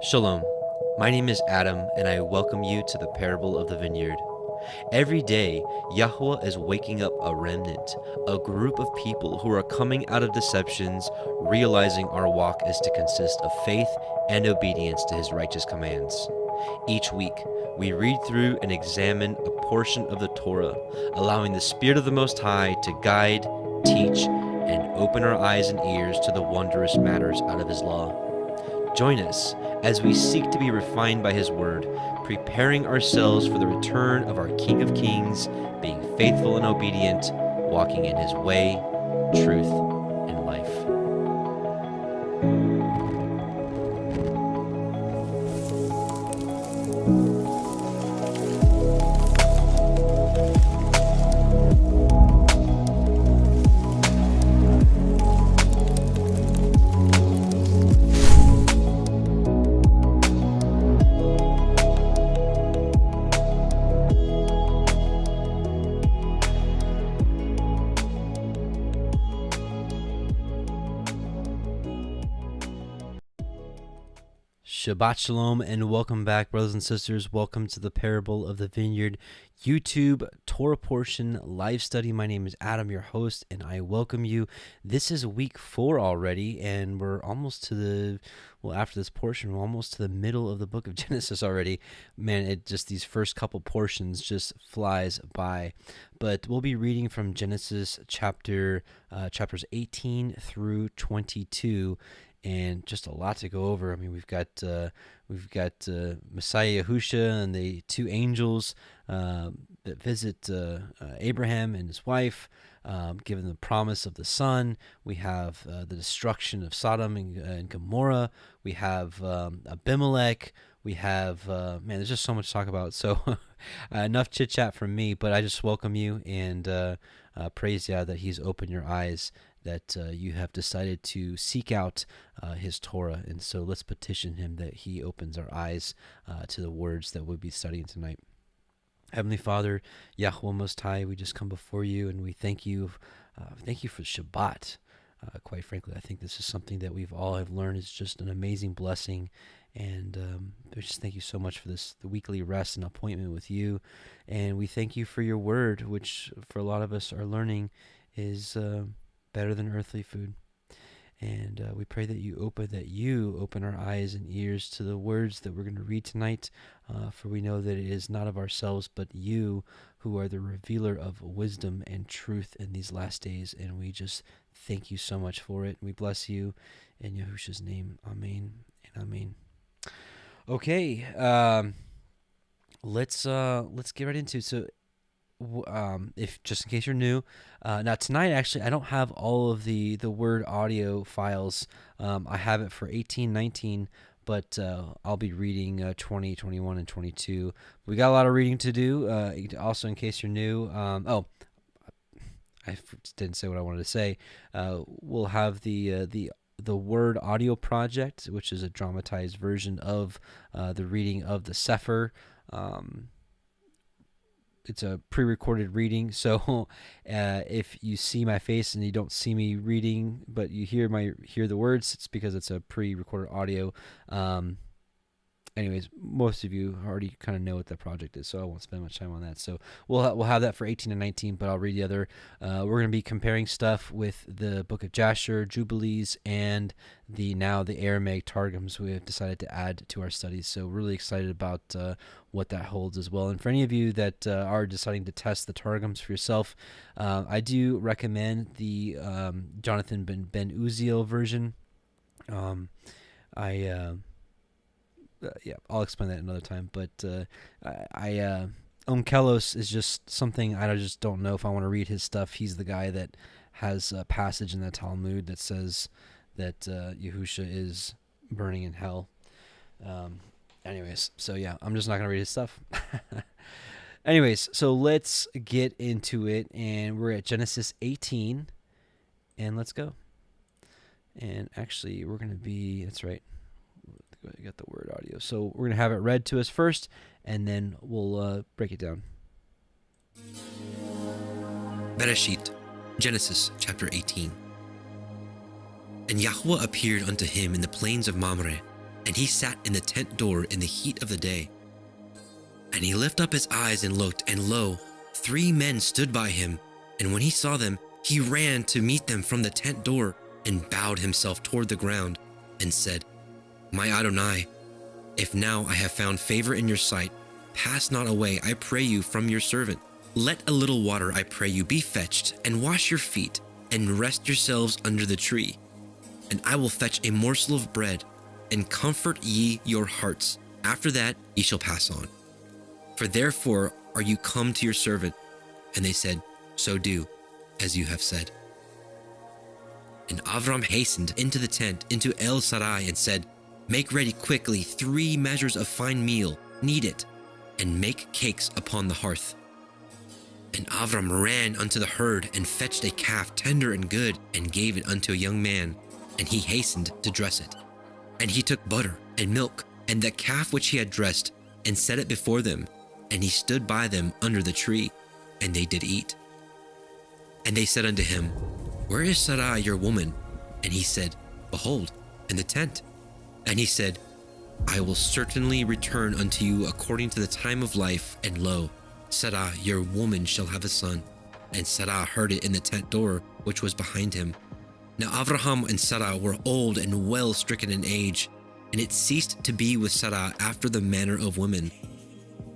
Shalom, my name is Adam, and I welcome you to the parable of the Vineyard. Every day, Yahweh is waking up a remnant, a group of people who are coming out of deceptions, realizing our walk is to consist of faith and obedience to His righteous commands. Each week, we read through and examine a portion of the Torah, allowing the Spirit of the Most High to guide, teach, and open our eyes and ears to the wondrous matters out of His law. Join us as we seek to be refined by His Word, preparing ourselves for the return of our King of Kings, being faithful and obedient, walking in His way, truth, and life. Shabbat Shalom and welcome back, brothers and sisters. Welcome to the Parable of the Vineyard YouTube Torah portion live study. My name is Adam, your host, and I welcome you. This is week 4 already, and we're almost to the, after this portion, we're almost to the middle of the book of Genesis already. Man, these first couple portions just flies by. But we'll be reading from Genesis chapters 18 through 22. And just a lot to go over. I mean, we've got Messiah Yahusha and the two angels that visit Abraham and his wife, given the promise of the son. We have the destruction of Sodom and Gomorrah. We have Abimelech. We have there's just so much to talk about. So enough chit chat from me, but I just welcome you and praise Yah that He's opened your eyes, that you have decided to seek out His Torah. And so let's petition Him that He opens our eyes to the words that we'll be studying tonight. Heavenly Father, Yahweh Most High, we just come before You and we thank You for Shabbat. Quite frankly, I think this is something that we've all have learned is just an amazing blessing. And we just thank You so much for the weekly rest and appointment with You. And we thank You for Your word, which for a lot of us are learning is better than earthly food. And we pray that you open our eyes and ears to the words that we're going to read tonight, for we know that it is not of ourselves, but You who are the revealer of wisdom and truth in these last days. And we just thank You so much for it. We bless You in Yahusha's name. Amen and amen. Okay, let's get right into it. So, if just in case you're new, now tonight actually I don't have all of the word audio files. I have it for 18, 19, but I'll be reading 20, 21, and 22. We got a lot of reading to do. Also, in case you're new, I didn't say what I wanted to say. We'll have the Word Audio Project, which is a dramatized version of the reading of the Cepher. It's a pre-recorded reading, so if you see my face and you don't see me reading, but you hear the words, it's because it's a pre-recorded audio. Anyways, most of you already kind of know what that project is, so I won't spend much time on that. So we'll have that for 18 and 19, but I'll read the other. We're going to be comparing stuff with the Book of Jasher, Jubilees, and the Aramaic Targums we have decided to add to our studies. So really excited about what that holds as well. And for any of you that are deciding to test the Targums for yourself, I do recommend the Jonathan Ben Uziel version. I'll explain that another time. But Onkelos is just something I just don't know if I want to read his stuff. He's the guy that has a passage in the Talmud that says that Yahusha is burning in hell. Anyways, so yeah, I'm just not going to read his stuff. Anyways, so let's get into it. And we're at Genesis 18. And let's go. And actually, we're going to be, that's right. I got the word audio. So we're going to have it read to us first, and then we'll break it down. Bereshit, Genesis chapter 18. And Yahweh appeared unto him in the plains of Mamre, and he sat in the tent door in the heat of the day. And he lifted up his eyes and looked, and lo, 3 men stood by him. And when he saw them, he ran to meet them from the tent door, and bowed himself toward the ground, and said, My Adonai, if now I have found favor in your sight, pass not away, I pray you, from your servant. Let a little water, I pray you, be fetched, and wash your feet, and rest yourselves under the tree. And I will fetch a morsel of bread, and comfort ye your hearts. After that ye shall pass on. For therefore are you come to your servant. And they said, So do, as you have said. And Avram hastened into the tent, into El Sarai, and said, Make ready quickly 3 measures of fine meal, knead it, and make cakes upon the hearth. And Avram ran unto the herd, and fetched a calf tender and good, and gave it unto a young man, and he hastened to dress it. And he took butter and milk, and the calf which he had dressed, and set it before them, and he stood by them under the tree, and they did eat. And they said unto him, Where is Sarai your woman? And he said, Behold, in the tent. And he said, I will certainly return unto you according to the time of life, and lo, Sarai your woman shall have a son. And Sarai heard it in the tent door which was behind him. Now Avraham and Sarai were old and well stricken in age, and it ceased to be with Sarai after the manner of women.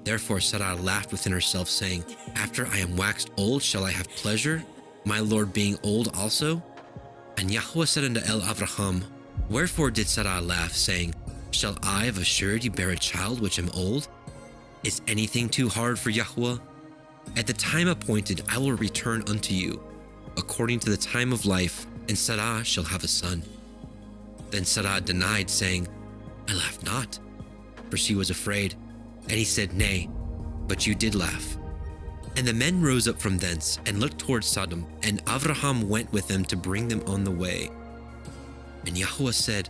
Therefore Sarai laughed within herself, saying, After I am waxed old shall I have pleasure, my Lord being old also? And Yahweh said unto Avraham, Wherefore did Sarai laugh, saying, Shall I of a surety bear a child which am old? Is anything too hard for Yahweh? At the time appointed I will return unto you, according to the time of life, and Sarai shall have a son. Then Sarai denied, saying, I laughed not, for she was afraid. And he said, Nay, but you did laugh. And the men rose up from thence, and looked toward Sodom, and Avraham went with them to bring them on the way. And Yahweh said,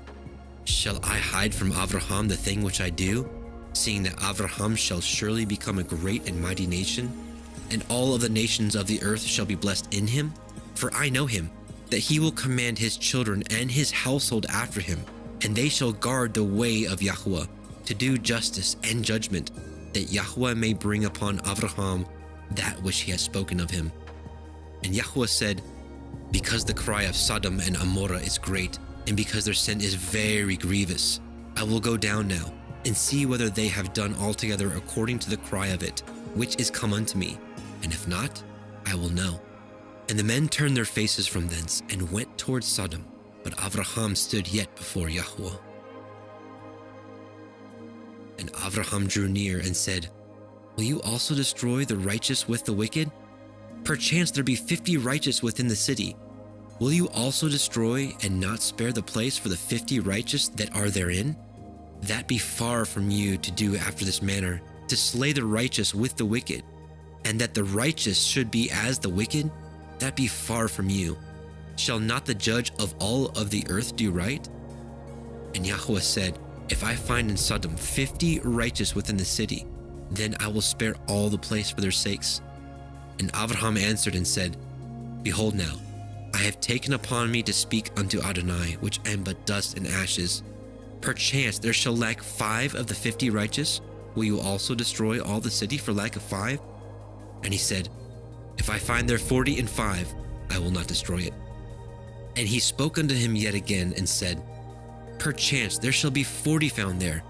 Shall I hide from Avraham the thing which I do, seeing that Avraham shall surely become a great and mighty nation, and all of the nations of the earth shall be blessed in him? For I know him, that he will command his children and his household after him, and they shall guard the way of Yahweh, to do justice and judgment, that Yahweh may bring upon Avraham that which he has spoken of him. And Yahweh said, Because the cry of Sodom and Amorah is great, and because their sin is very grievous, I will go down now, and see whether they have done altogether according to the cry of it, which is come unto me, and if not, I will know. And the men turned their faces from thence, and went towards Sodom, but Avraham stood yet before Yahweh. And Avraham drew near and said, Will you also destroy the righteous with the wicked? Perchance there be 50 righteous within the city. Will you also destroy and not spare the place for the 50 righteous that are therein? That be far from you to do after this manner, to slay the righteous with the wicked, and that the righteous should be as the wicked? That be far from you. Shall not the judge of all of the earth do right? And Yahweh said, If I find in Sodom 50 righteous within the city, then I will spare all the place for their sakes. And Avraham answered and said, Behold now, I have taken upon me to speak unto Adonai, which am but dust and ashes. Perchance there shall lack 5 of the 50 righteous. Will you also destroy all the city for lack of 5? And he said, If I find there 40 and 5, I will not destroy it. And he spoke unto him yet again and said, Perchance there shall be 40 found there.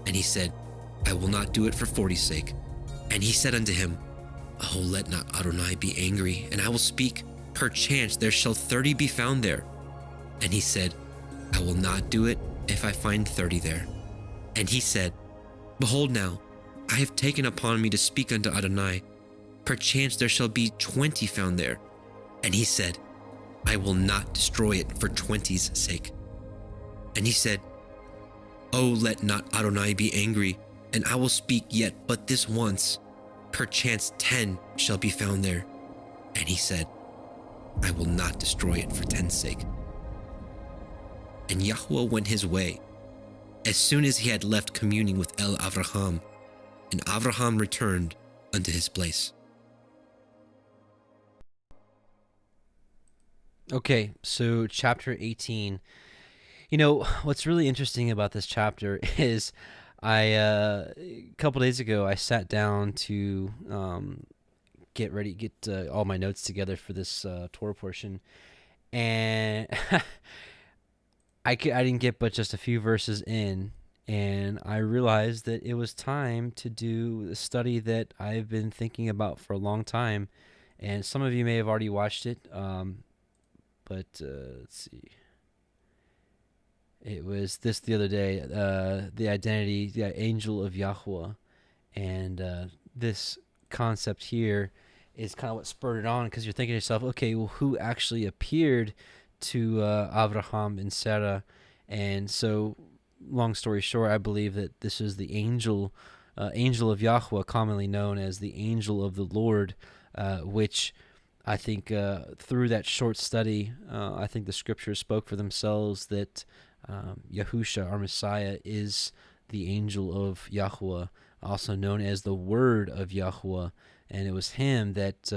And he said, I will not do it for 40's sake. And he said unto him, Oh, let not Adonai be angry, and I will speak. Perchance there shall 30 be found there. And he said, I will not do it if I find 30 there. And he said, Behold now, I have taken upon me to speak unto Adonai. Perchance there shall be 20 found there. And he said, I will not destroy it for 20's sake. And he said, Oh, let not Adonai be angry, and I will speak yet but this once. Perchance 10 shall be found there. And he said, I will not destroy it for 10's sake. And Yahweh went his way, as soon as he had left communing with Avraham, and Avraham returned unto his place. Okay, so chapter 18. You know, what's really interesting about this chapter is a couple days ago, I sat down to get all my notes together for this Torah portion, and I didn't get but just a few verses in, and I realized that it was time to do the study that I've been thinking about for a long time, and some of you may have already watched it, but let's see. It was this the other day, the identity, the angel of Yahweh, and this concept here is kind of what spurred it on, because you're thinking to yourself, okay, well, who actually appeared to Abraham and Sarah? And so, long story short, I believe that this is the angel of Yahweh, commonly known as the angel of the Lord, which I think through that short study, I think the scriptures spoke for themselves that Yahusha, our Messiah, is the angel of Yahweh, also known as the Word of Yahweh, and it was him that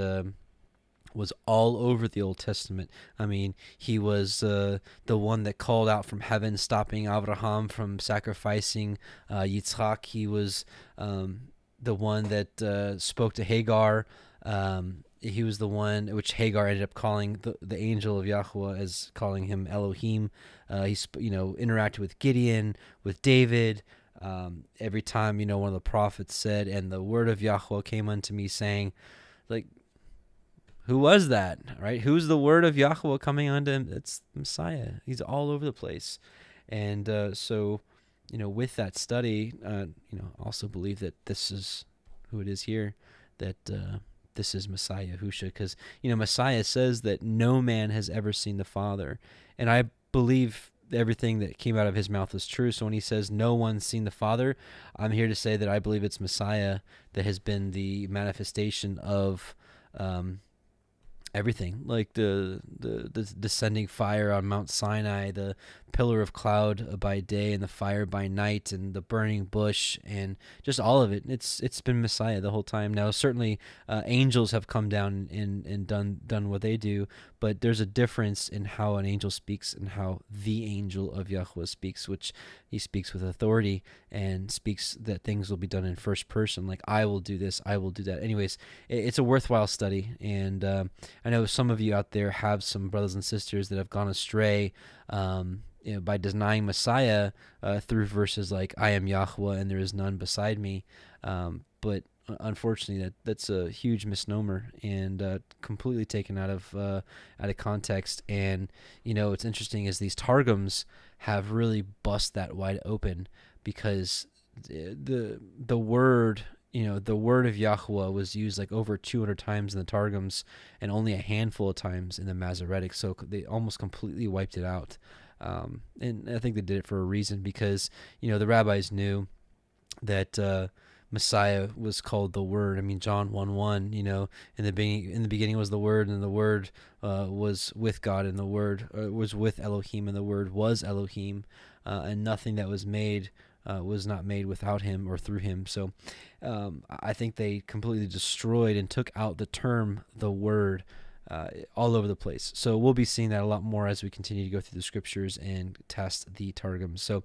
was all over the Old Testament. I mean, he was the one that called out from heaven, stopping Abraham from sacrificing Yitzchak. He was the one that spoke to Hagar. He was the one which Hagar ended up calling the angel of Yahweh, as calling him Elohim. He interacted with Gideon, with David. Every time one of the prophets said, "And the word of Yahweh came unto me, saying," like, who was that, right? Who's the word of Yahweh coming unto him? It's Messiah. He's all over the place, and so with that study, also believe that this is who it is here, that this is Messiah, Yahusha, because Messiah says that no man has ever seen the Father, and I believe everything that came out of his mouth is true. So when he says no one's seen the Father, I'm here to say that I believe it's Messiah that has been the manifestation of everything, like the descending fire on Mount Sinai, the pillar of cloud by day and the fire by night, and the burning bush, and just all of it. It's been Messiah the whole time. Now, certainly, angels have come down and done what they do, but there's a difference in how an angel speaks and how the angel of Yahweh speaks, which he speaks with authority and speaks that things will be done in first person, like, I will do this, I will do that. Anyways, it's a worthwhile study, and I know some of you out there have some brothers and sisters that have gone astray by denying Messiah through verses like, I am Yahweh and there is none beside me. But unfortunately, that's a huge misnomer and completely taken out of context. And what's interesting is these targums have really bust that wide open, because the word the word of Yahweh was used like over 200 times in the Targums and only a handful of times in the Masoretic. So they almost completely wiped it out. And I think they did it for a reason, because, the rabbis knew that Messiah was called the Word. I mean, John 1:1, in the beginning was the Word, and the Word was with God, and the Word was with Elohim, and the Word was Elohim, and nothing that was made was not made without him or through him. So I think they completely destroyed and took out the term, the Word, all over the place. So we'll be seeing that a lot more as we continue to go through the scriptures and test the Targums. So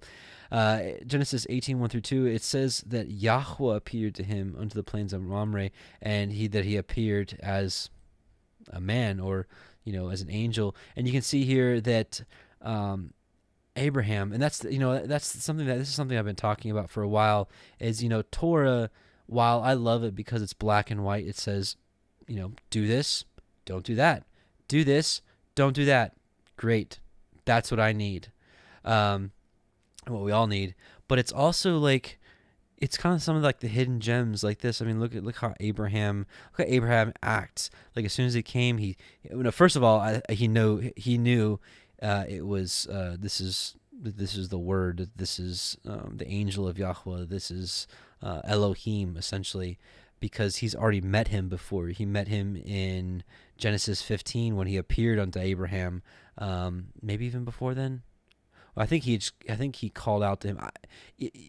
Genesis 18:1-2, it says that Yahweh appeared to him unto the plains of Mamre, and he appeared as a man, or as an angel. And you can see here that Abraham, and this is something I've been talking about for a while, is Torah, while I love it because it's black and white, it says, do this, don't do that, do this, don't do that. Great, that's what I need, what we all need. But it's also like, it's kind of some of like the hidden gems like this. I mean, look how Abraham acts. Like, as soon as he came, first of all, he knew it was this is the Word. This is the angel of Yahweh. This is Elohim, essentially, because he's already met him before. He met him in Genesis 15 when he appeared unto Abraham. Maybe even before then. Well, I think he called out to him.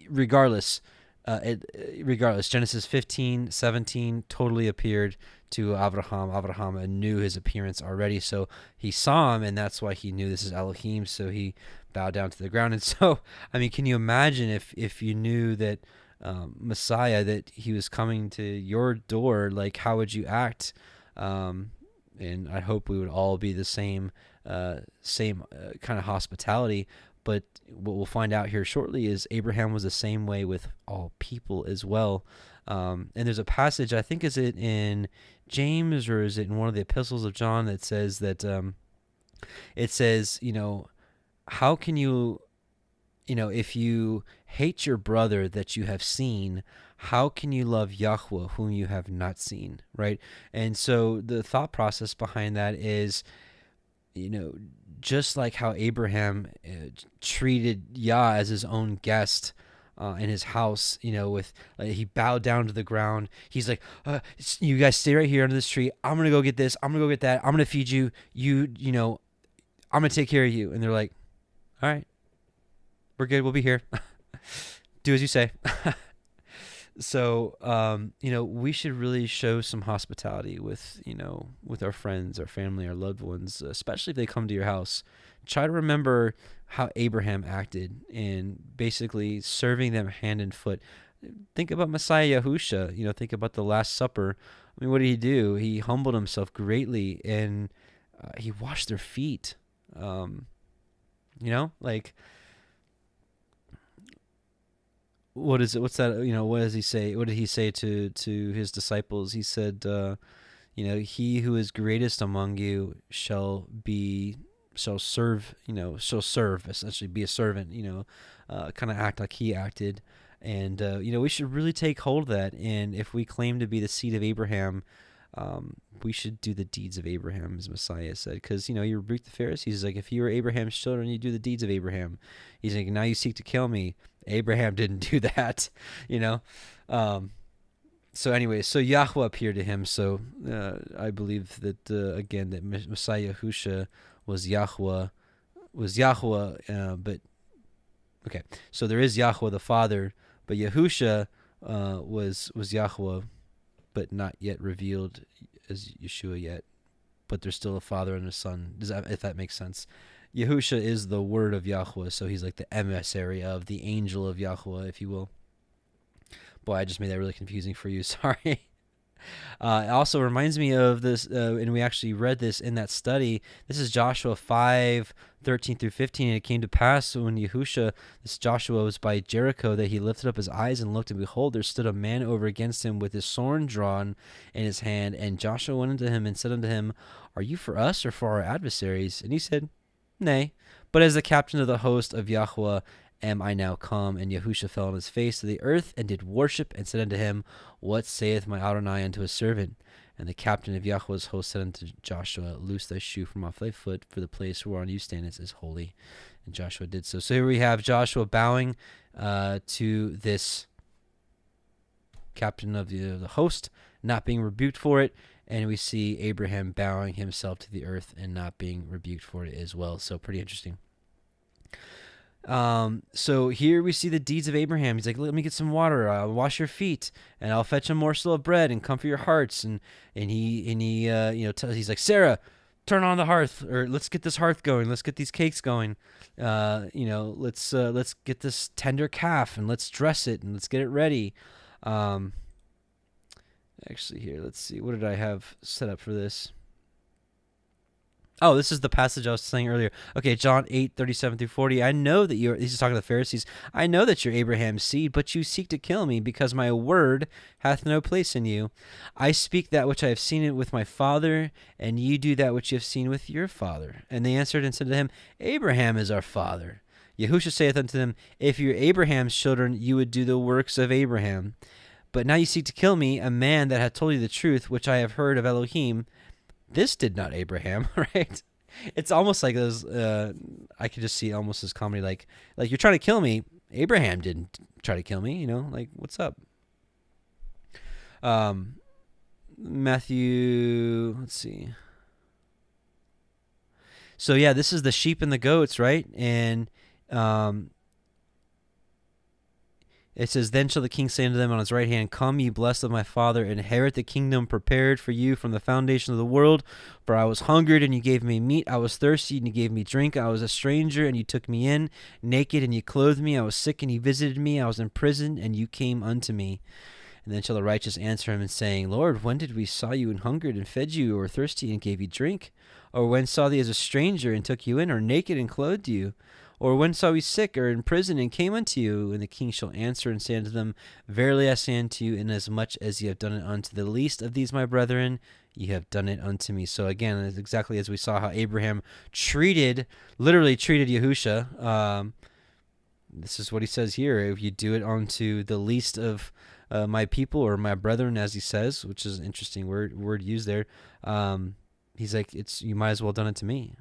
Regardless, Genesis 15, 17 totally appeared to Abraham. Abraham knew his appearance already, so he saw him, and that's why he knew this is Elohim. So he bowed down to the ground. And so, I mean, can you imagine if you knew that Messiah, that he was coming to your door? Like, how would you act? And I hope we would all be the same kind of hospitality. But what we'll find out here shortly is Abraham was the same way with all people as well. And there's a passage, I think, is it in James or is it in one of the epistles of John, that says that it says, how can you, if you hate your brother that you have seen, how can you love Yahweh whom you have not seen, right? And so the thought process behind that is, just like how Abraham treated Yah as his own guest in his house, with he bowed down to the ground. He's like, you guys stay right here under this tree. I'm going to go get this. I'm going to go get that. I'm going to feed you. I'm going to take care of you. And they're like, all right, we're good. We'll be here. Do as you say. So, we should really show some hospitality with our friends, our family, our loved ones, especially if they come to your house. Try to remember how Abraham acted in basically serving them hand and foot. Think about Messiah Yahusha, think about the Last Supper. I mean, what did he do? He humbled himself greatly, and he washed their feet. What is it? What's that? What does he say? What did he say to his disciples? He said, he who is greatest among you shall serve, essentially be a servant, kind of act like he acted. And, we should really take hold of that. And if we claim to be the seed of Abraham, we should do the deeds of Abraham, as Messiah said. Because, you rebuked the Pharisees. He's like, if you were Abraham's children, you do the deeds of Abraham. He's like, now you seek to kill me. Abraham didn't do that, So anyway, so Yahweh appeared to him. So I believe that, again, that Messiah Yahusha was Yahweh, but, okay. So there is Yahweh the Father, but Yahusha was Yahweh, but not yet revealed as Yeshua yet. But there's still a Father and a Son, if that makes sense. Yahusha is the word of Yahweh, so he's like the emissary of the angel of Yahweh, if you will. Boy, I just made that really confusing for you. Sorry. It also reminds me of this, and we actually read this in that study. This is Joshua 5:13-15. And it came to pass when this Joshua was by Jericho, that he lifted up his eyes and looked, and behold, there stood a man over against him with his sword drawn in his hand. And Joshua went unto him and said unto him, Are you for us or for our adversaries? And he said, Nay, but as the captain of the host of Yahweh am I now come. And Yahusha fell on his face to the earth and did worship, and said unto him, What saith my Adonai unto his servant? And the captain of Yahweh's host said unto Joshua, Loose thy shoe from off thy foot, for the place whereon you standest is holy. And Joshua did so. So here we have Joshua bowing to this captain of the host, not being rebuked for it. And we see Abraham bowing himself to the earth and not being rebuked for it as well. So pretty interesting. So here we see the deeds of Abraham. He's like, let me get some water. I'll wash your feet, and I'll fetch a morsel of bread and comfort your hearts. And he he's like, Sarah, turn on the hearth, or let's get this hearth going. Let's get these cakes going. Let's get this tender calf and let's dress it and let's get it ready. Actually, here, let's see. What did I have set up for this? Oh, this is the passage I was saying earlier. Okay, John 8:37-40. I know that he's talking to the Pharisees. I know that you're Abraham's seed, but you seek to kill me, because my word hath no place in you. I speak that which I have seen with my father, and you do that which you have seen with your father. And they answered and said to him, Abraham is our father. Yahusha saith unto them, If you were Abraham's children, you would do the works of Abraham. But now you seek to kill me, a man that hath told you the truth, which I have heard of Elohim. This did not Abraham, right? It's almost like those, I could just see almost as comedy, like you're trying to kill me. Abraham didn't try to kill me, like, what's up? Matthew, let's see. So yeah, this is the sheep and the goats, right? And It says, "Then shall the king say unto them on his right hand, Come, ye blessed of my father, inherit the kingdom prepared for you from the foundation of the world. For I was hungered, and you gave me meat. I was thirsty, and you gave me drink. I was a stranger, and you took me in. Naked, and you clothed me. I was sick, and you visited me. I was in prison, and you came unto me. And then shall the righteous answer him, and saying, Lord, when did we saw you and hungered, and fed you, or thirsty, and gave you drink? Or when saw thee as a stranger, and took you in, or naked, and clothed you? Or when saw we sick, or in prison, and came unto you? And the king shall answer and say unto them, Verily I say unto you, inasmuch as ye have done it unto the least of these my brethren, ye have done it unto me." So again, it's exactly as we saw how Abraham literally treated Yahusha. This is what he says here: if you do it unto the least of my people, or my brethren, as he says, which is an interesting word used there. He's like, you might as well done it to me.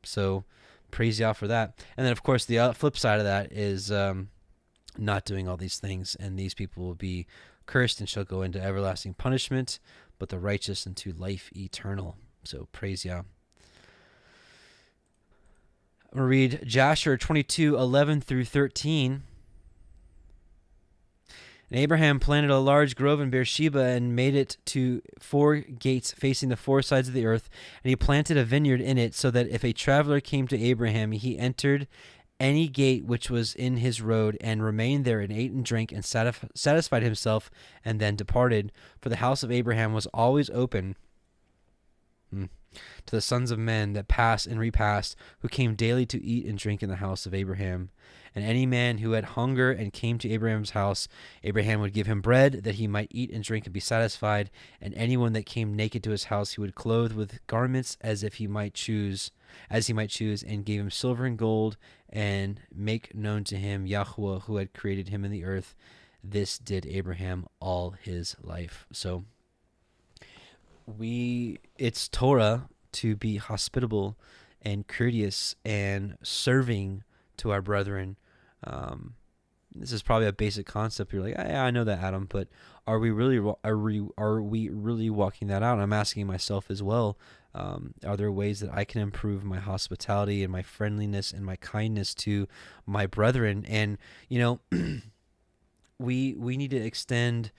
So praise Yah for that. And then, of course, the flip side of that is not doing all these things, and these people will be cursed and shall go into everlasting punishment, but the righteous into life eternal. So praise Yah. I'm going to read Jasher 22:11 through 13. "And Abraham planted a large grove in Beersheba and made it to 4 gates facing the 4 sides of the earth. And he planted a vineyard in it, so that if a traveler came to Abraham, he entered any gate which was in his road, and remained there, and ate and drank, and satisfied himself, and then departed. For the house of Abraham was always open to the sons of men that passed and repassed, who came daily to eat and drink in the house of Abraham. And any man who had hunger and came to Abraham's house, Abraham would give him bread, that he might eat and drink and be satisfied. And anyone that came naked to his house, he would clothe with garments as he might choose, and gave him silver and gold, and make known to him Yahweh, who had created him in the earth. This did Abraham all his life." So it's Torah to be hospitable and courteous and serving to our brethren. This is probably a basic concept. You're like, yeah, I know that, Adam, but are we really walking that out? I'm asking myself as well. Are there ways that I can improve my hospitality and my friendliness and my kindness to my brethren? And we need to extend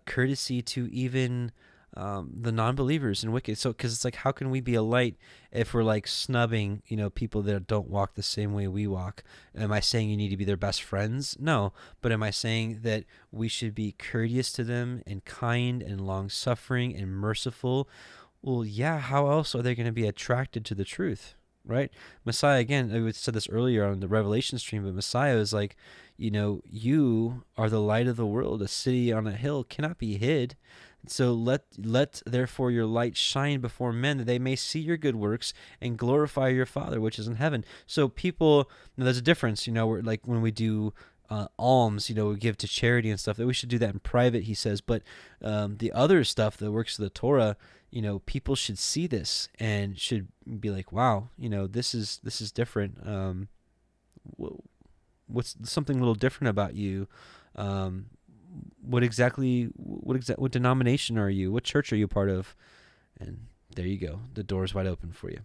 courtesy to even the non-believers and wicked. So, because it's like, how can we be a light if we're like snubbing, people that don't walk the same way we walk? Am I saying you need to be their best friends? No. But am I saying that we should be courteous to them and kind and long-suffering and merciful? Well, yeah. How else are they going to be attracted to the truth? Right? Messiah, again, I said this earlier on the Revelation stream, but Messiah is like, you are the light of the world. A city on a hill cannot be hid. So let therefore your light shine before men, that they may see your good works and glorify your Father which is in heaven. So people, there's a difference, we're like when we do alms, we give to charity and stuff, that we should do that in private, he says. But the other stuff, the works of the Torah, people should see this and should be like, wow, this is different. What's something a little different about you? What denomination are you? What church are you part of? And there you go. The door is wide open for you.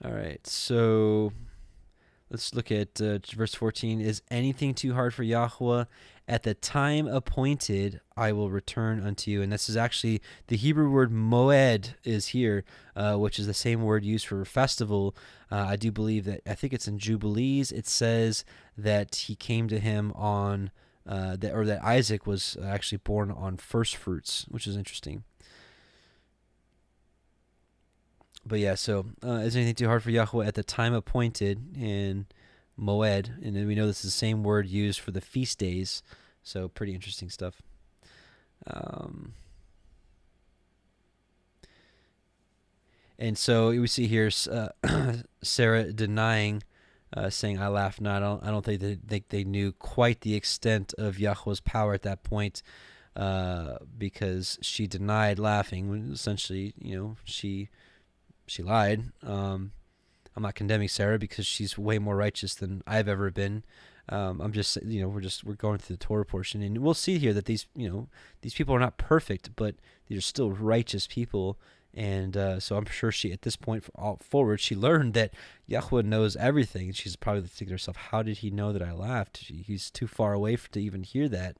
All right. So let's look at verse 14. "Is anything too hard for Yahweh? At the time appointed, I will return unto you." And this is actually the Hebrew word moed is here, which is the same word used for festival. I do believe that, I think it's in Jubilees, it says that he came to him on, that Isaac was actually born on first fruits, which is interesting. But yeah, so is anything too hard for Yahweh at the time appointed in Moed? And then we know this is the same word used for the feast days. So pretty interesting stuff. And so we see here Sarah denying, saying, "I laugh not." I don't think they knew quite the extent of Yahweh's power at that point, because she denied laughing when essentially, she lied. I'm not condemning Sarah because she's way more righteous than I've ever been. I'm just, we're going through the Torah portion, and we'll see here that these people are not perfect, but these are still righteous people, And so I'm sure she, at this point forward, she learned that Yahweh knows everything. And she's probably thinking to herself, how did he know that I laughed? He's too far away to even hear that.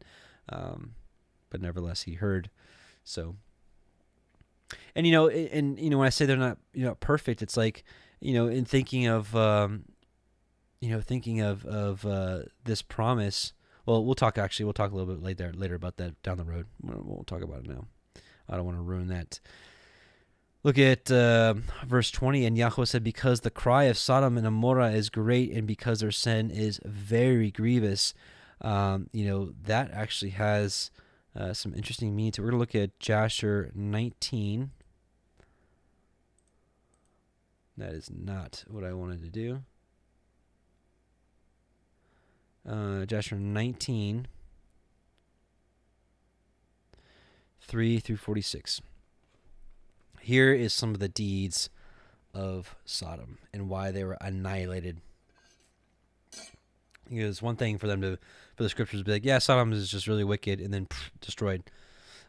But nevertheless, he heard. So, and, when I say they're not, perfect, it's like, in thinking of, this promise. Well, we'll talk a little bit later about that down the road. We'll talk about it now. I don't want to ruin that. Look at verse 20. And Yahweh said, because the cry of Sodom and Gomorrah is great, and because their sin is very grievous. That actually has some interesting meaning to it. We're going to look at Jasher 19. That is not what I wanted to do. Jasher 19, 3 through 46. Here is some of the deeds of Sodom and why they were annihilated. It's one thing for the scriptures to be like, yeah, Sodom is just really wicked, and then destroyed.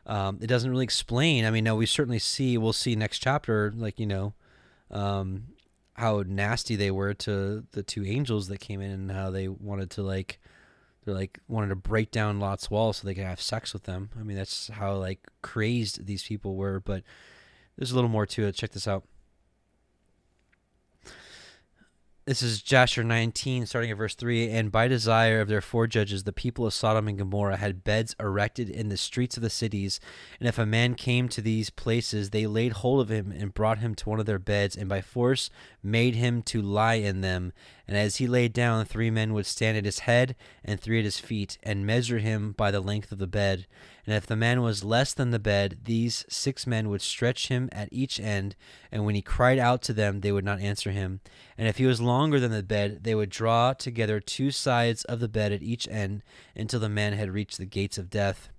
It doesn't really explain. I mean, no, we'll see next chapter, how nasty they were to the two angels that came in, and how they wanted to wanted to break down Lot's wall so they could have sex with them. I mean, that's how crazed these people were, but there's a little more to it. Check this out. This is Jasher 19, starting at verse 3. And by desire of their forejudges, the people of Sodom and Gomorrah had beds erected in the streets of the cities. And if a man came to these places, they laid hold of him and brought him to one of their beds, and by force made him to lie in them. And as he lay down, 3 men would stand at his head and 3 at his feet, and measure him by the length of the bed. And if the man was less than the bed, these 6 men would stretch him at each end, and when he cried out to them, they would not answer him. And if he was longer than the bed, they would draw together 2 sides of the bed at each end, until the man had reached the gates of death.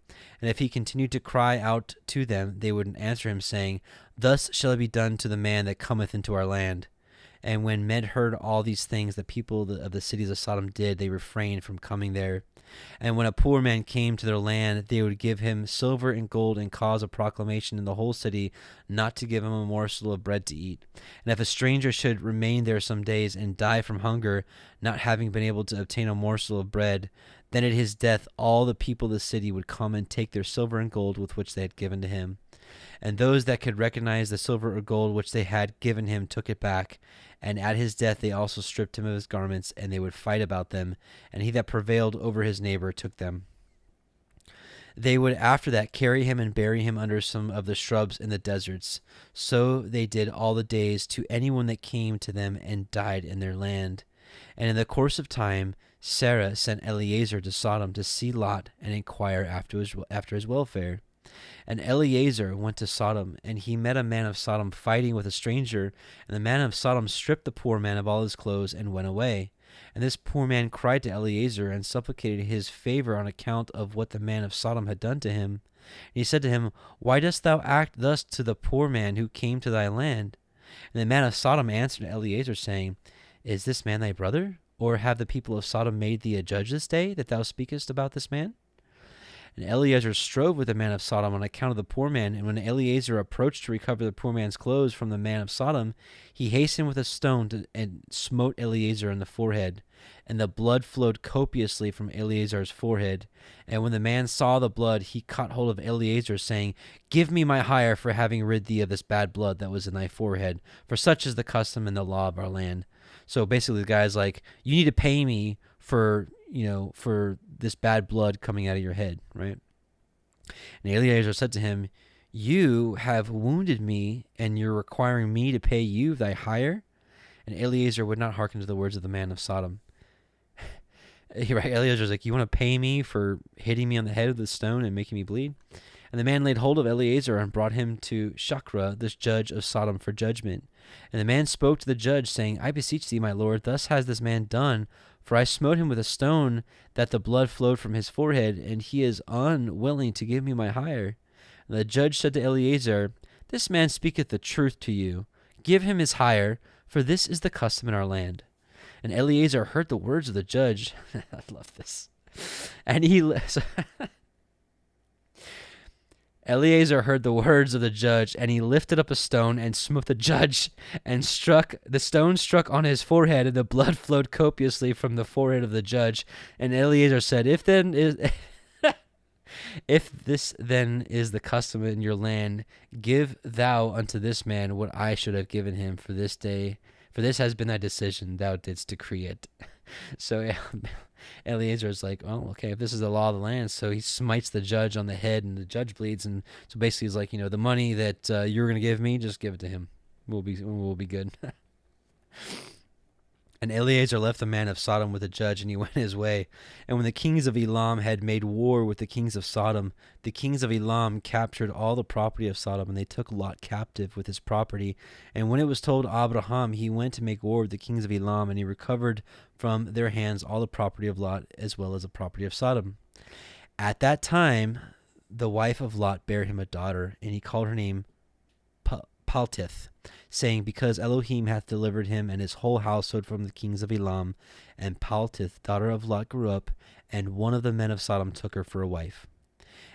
And if he continued to cry out to them, they would answer him, saying, Thus shall it be done to the man that cometh into our land. And when men heard all these things the people of the cities of Sodom did, they refrained from coming there. And when a poor man came to their land, they would give him silver and gold, and cause a proclamation in the whole city not to give him a morsel of bread to eat. And if a stranger should remain there some days and die from hunger, not having been able to obtain a morsel of bread, then at his death all the people of the city would come and take their silver and gold with which they had given to him. And those that could recognize the silver or gold which they had given him took it back. And at his death they also stripped him of his garments, and they would fight about them. And he that prevailed over his neighbor took them. They would after that carry him and bury him under some of the shrubs in the deserts. So they did all the days to anyone that came to them and died in their land. And in the course of time, Sarah sent Eliezer to Sodom to see Lot and inquire after his welfare. And Eliezer went to Sodom, and he met a man of Sodom fighting with a stranger. And the man of Sodom stripped the poor man of all his clothes and went away. And this poor man cried to Eliezer and supplicated his favor on account of what the man of Sodom had done to him. And he said to him, Why dost thou act thus to the poor man who came to thy land? And the man of Sodom answered Eliezer, saying, Is this man thy brother? Or have the people of Sodom made thee a judge this day, that thou speakest about this man? And Eliezer strove with the man of Sodom on account of the poor man. And when Eliezer approached to recover the poor man's clothes from the man of Sodom, he hastened with a stone and smote Eliezer in the forehead. And the blood flowed copiously from Eliezer's forehead. And when the man saw the blood, he caught hold of Eliezer, saying, Give me my hire for having rid thee of this bad blood that was in thy forehead, for such is the custom and the law of our land. So basically the guy's like, you need to pay me for this bad blood coming out of your head, right? And Eliezer said to him, You have wounded me, and you're requiring me to pay you thy hire? And Eliezer would not hearken to the words of the man of Sodom. Eliezer's like, You want to pay me for hitting me on the head with the stone and making me bleed? And the man laid hold of Eliezer and brought him to Shakra, this judge of Sodom, for judgment. And the man spoke to the judge, saying, I beseech thee, my lord, thus has this man done, for I smote him with a stone, that the blood flowed from his forehead, and he is unwilling to give me my hire. And the judge said to Eliezer, This man speaketh the truth to you. Give him his hire, for this is the custom in our land. And Eliezer heard the words of the judge. I love this. And Eleazar heard the words of the judge, and he lifted up a stone and smote the judge, and the stone struck on his forehead, and the blood flowed copiously from the forehead of the judge. And Eleazar said, If this then is the custom in your land, give thou unto this man what I should have given him for this day, for this has been thy decision, thou didst decree it. So Eleazar is like, oh, okay, if this is the law of the land, so he smites the judge on the head, and the judge bleeds, and so basically he's like, the money that you're gonna give me, just give it to him. We'll be good. And Eleazar left the man of Sodom with the judge, and he went his way. And when the kings of Elam had made war with the kings of Sodom, the kings of Elam captured all the property of Sodom, and they took Lot captive with his property. And when it was told Abraham, he went to make war with the kings of Elam, and he recovered from their hands all the property of Lot, as well as the property of Sodom. At that time, the wife of Lot bare him a daughter, and he called her name Paltith, saying, because Elohim hath delivered him and his whole household from the kings of Elam. And Paltith, daughter of Lot, grew up, and one of the men of Sodom took her for a wife.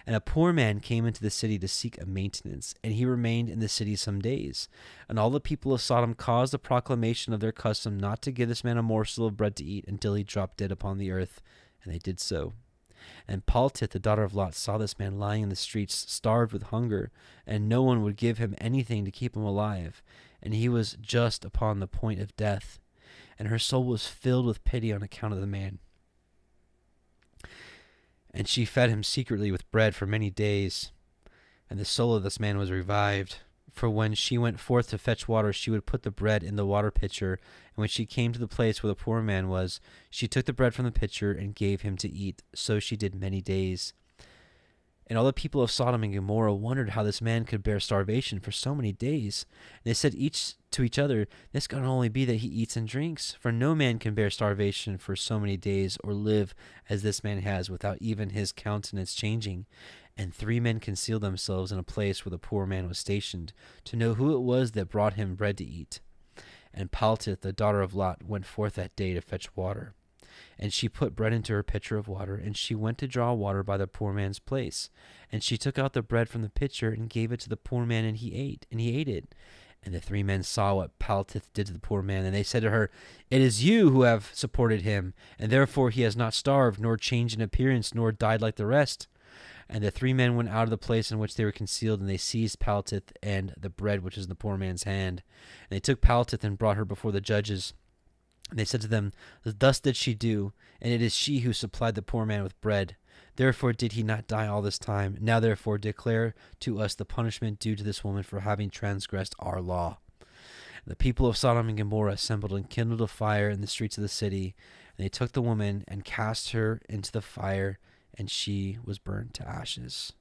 And a poor man came into the city to seek a maintenance, and he remained in the city some days. And all the people of Sodom caused a proclamation of their custom not to give this man a morsel of bread to eat until he dropped dead upon the earth, and they did so. And Paltith, the daughter of Lot, saw this man lying in the streets, starved with hunger, and no one would give him anything to keep him alive, and he was just upon the point of death. And her soul was filled with pity on account of the man. And she fed him secretly with bread for many days, and the soul of this man was revived. For when she went forth to fetch water, she would put the bread in the water pitcher, and when she came to the place where the poor man was, she took the bread from the pitcher and gave him to eat. So she did many days. And all the people of Sodom and Gomorrah wondered how this man could bear starvation for so many days. And they said each to each other, this can only be that he eats and drinks, for no man can bear starvation for so many days, or live as this man has, without even his countenance changing. And 3 men concealed themselves in a place where the poor man was stationed, to know who it was that brought him bread to eat. And Paltith, the daughter of Lot, went forth that day to fetch water. And she put bread into her pitcher of water, and she went to draw water by the poor man's place. And she took out the bread from the pitcher and gave it to the poor man, and he ate it. And the 3 men saw what Paltith did to the poor man, and they said to her, It is you who have supported him, and therefore he has not starved, nor changed in appearance, nor died like the rest. And the 3 men went out of the place in which they were concealed, and they seized Paltith and the bread which was in the poor man's hand. And they took Paltith and brought her before the judges. And they said to them, Thus did she do, and it is she who supplied the poor man with bread. Therefore did he not die all this time. Now therefore declare to us the punishment due to this woman for having transgressed our law. And the people of Sodom and Gomorrah assembled and kindled a fire in the streets of the city. And they took the woman and cast her into the fire, and she was burned to ashes.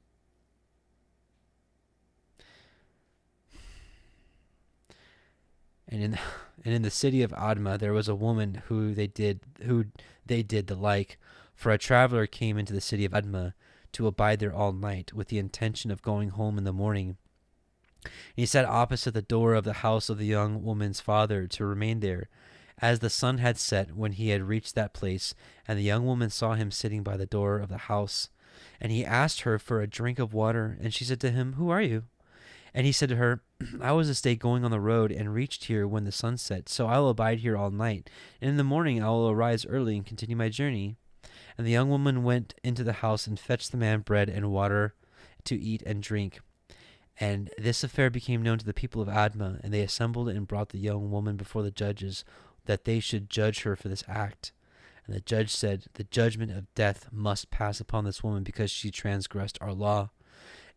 And in the city of Admah there was a woman who they did the like. For a traveler came into the city of Admah to abide there all night, with the intention of going home in the morning. And he sat opposite the door of the house of the young woman's father to remain there, as the sun had set when he had reached that place. And the young woman saw him sitting by the door of the house. And he asked her for a drink of water, and she said to him, Who are you? And he said to her, I was this day going on the road, and reached here when the sun set, so I will abide here all night. And in the morning I will arise early and continue my journey. And the young woman went into the house and fetched the man bread and water to eat and drink. And this affair became known to the people of Admah, and they assembled and brought the young woman before the judges, that they should judge her for this act. And the judge said, The judgment of death must pass upon this woman, because she transgressed our law.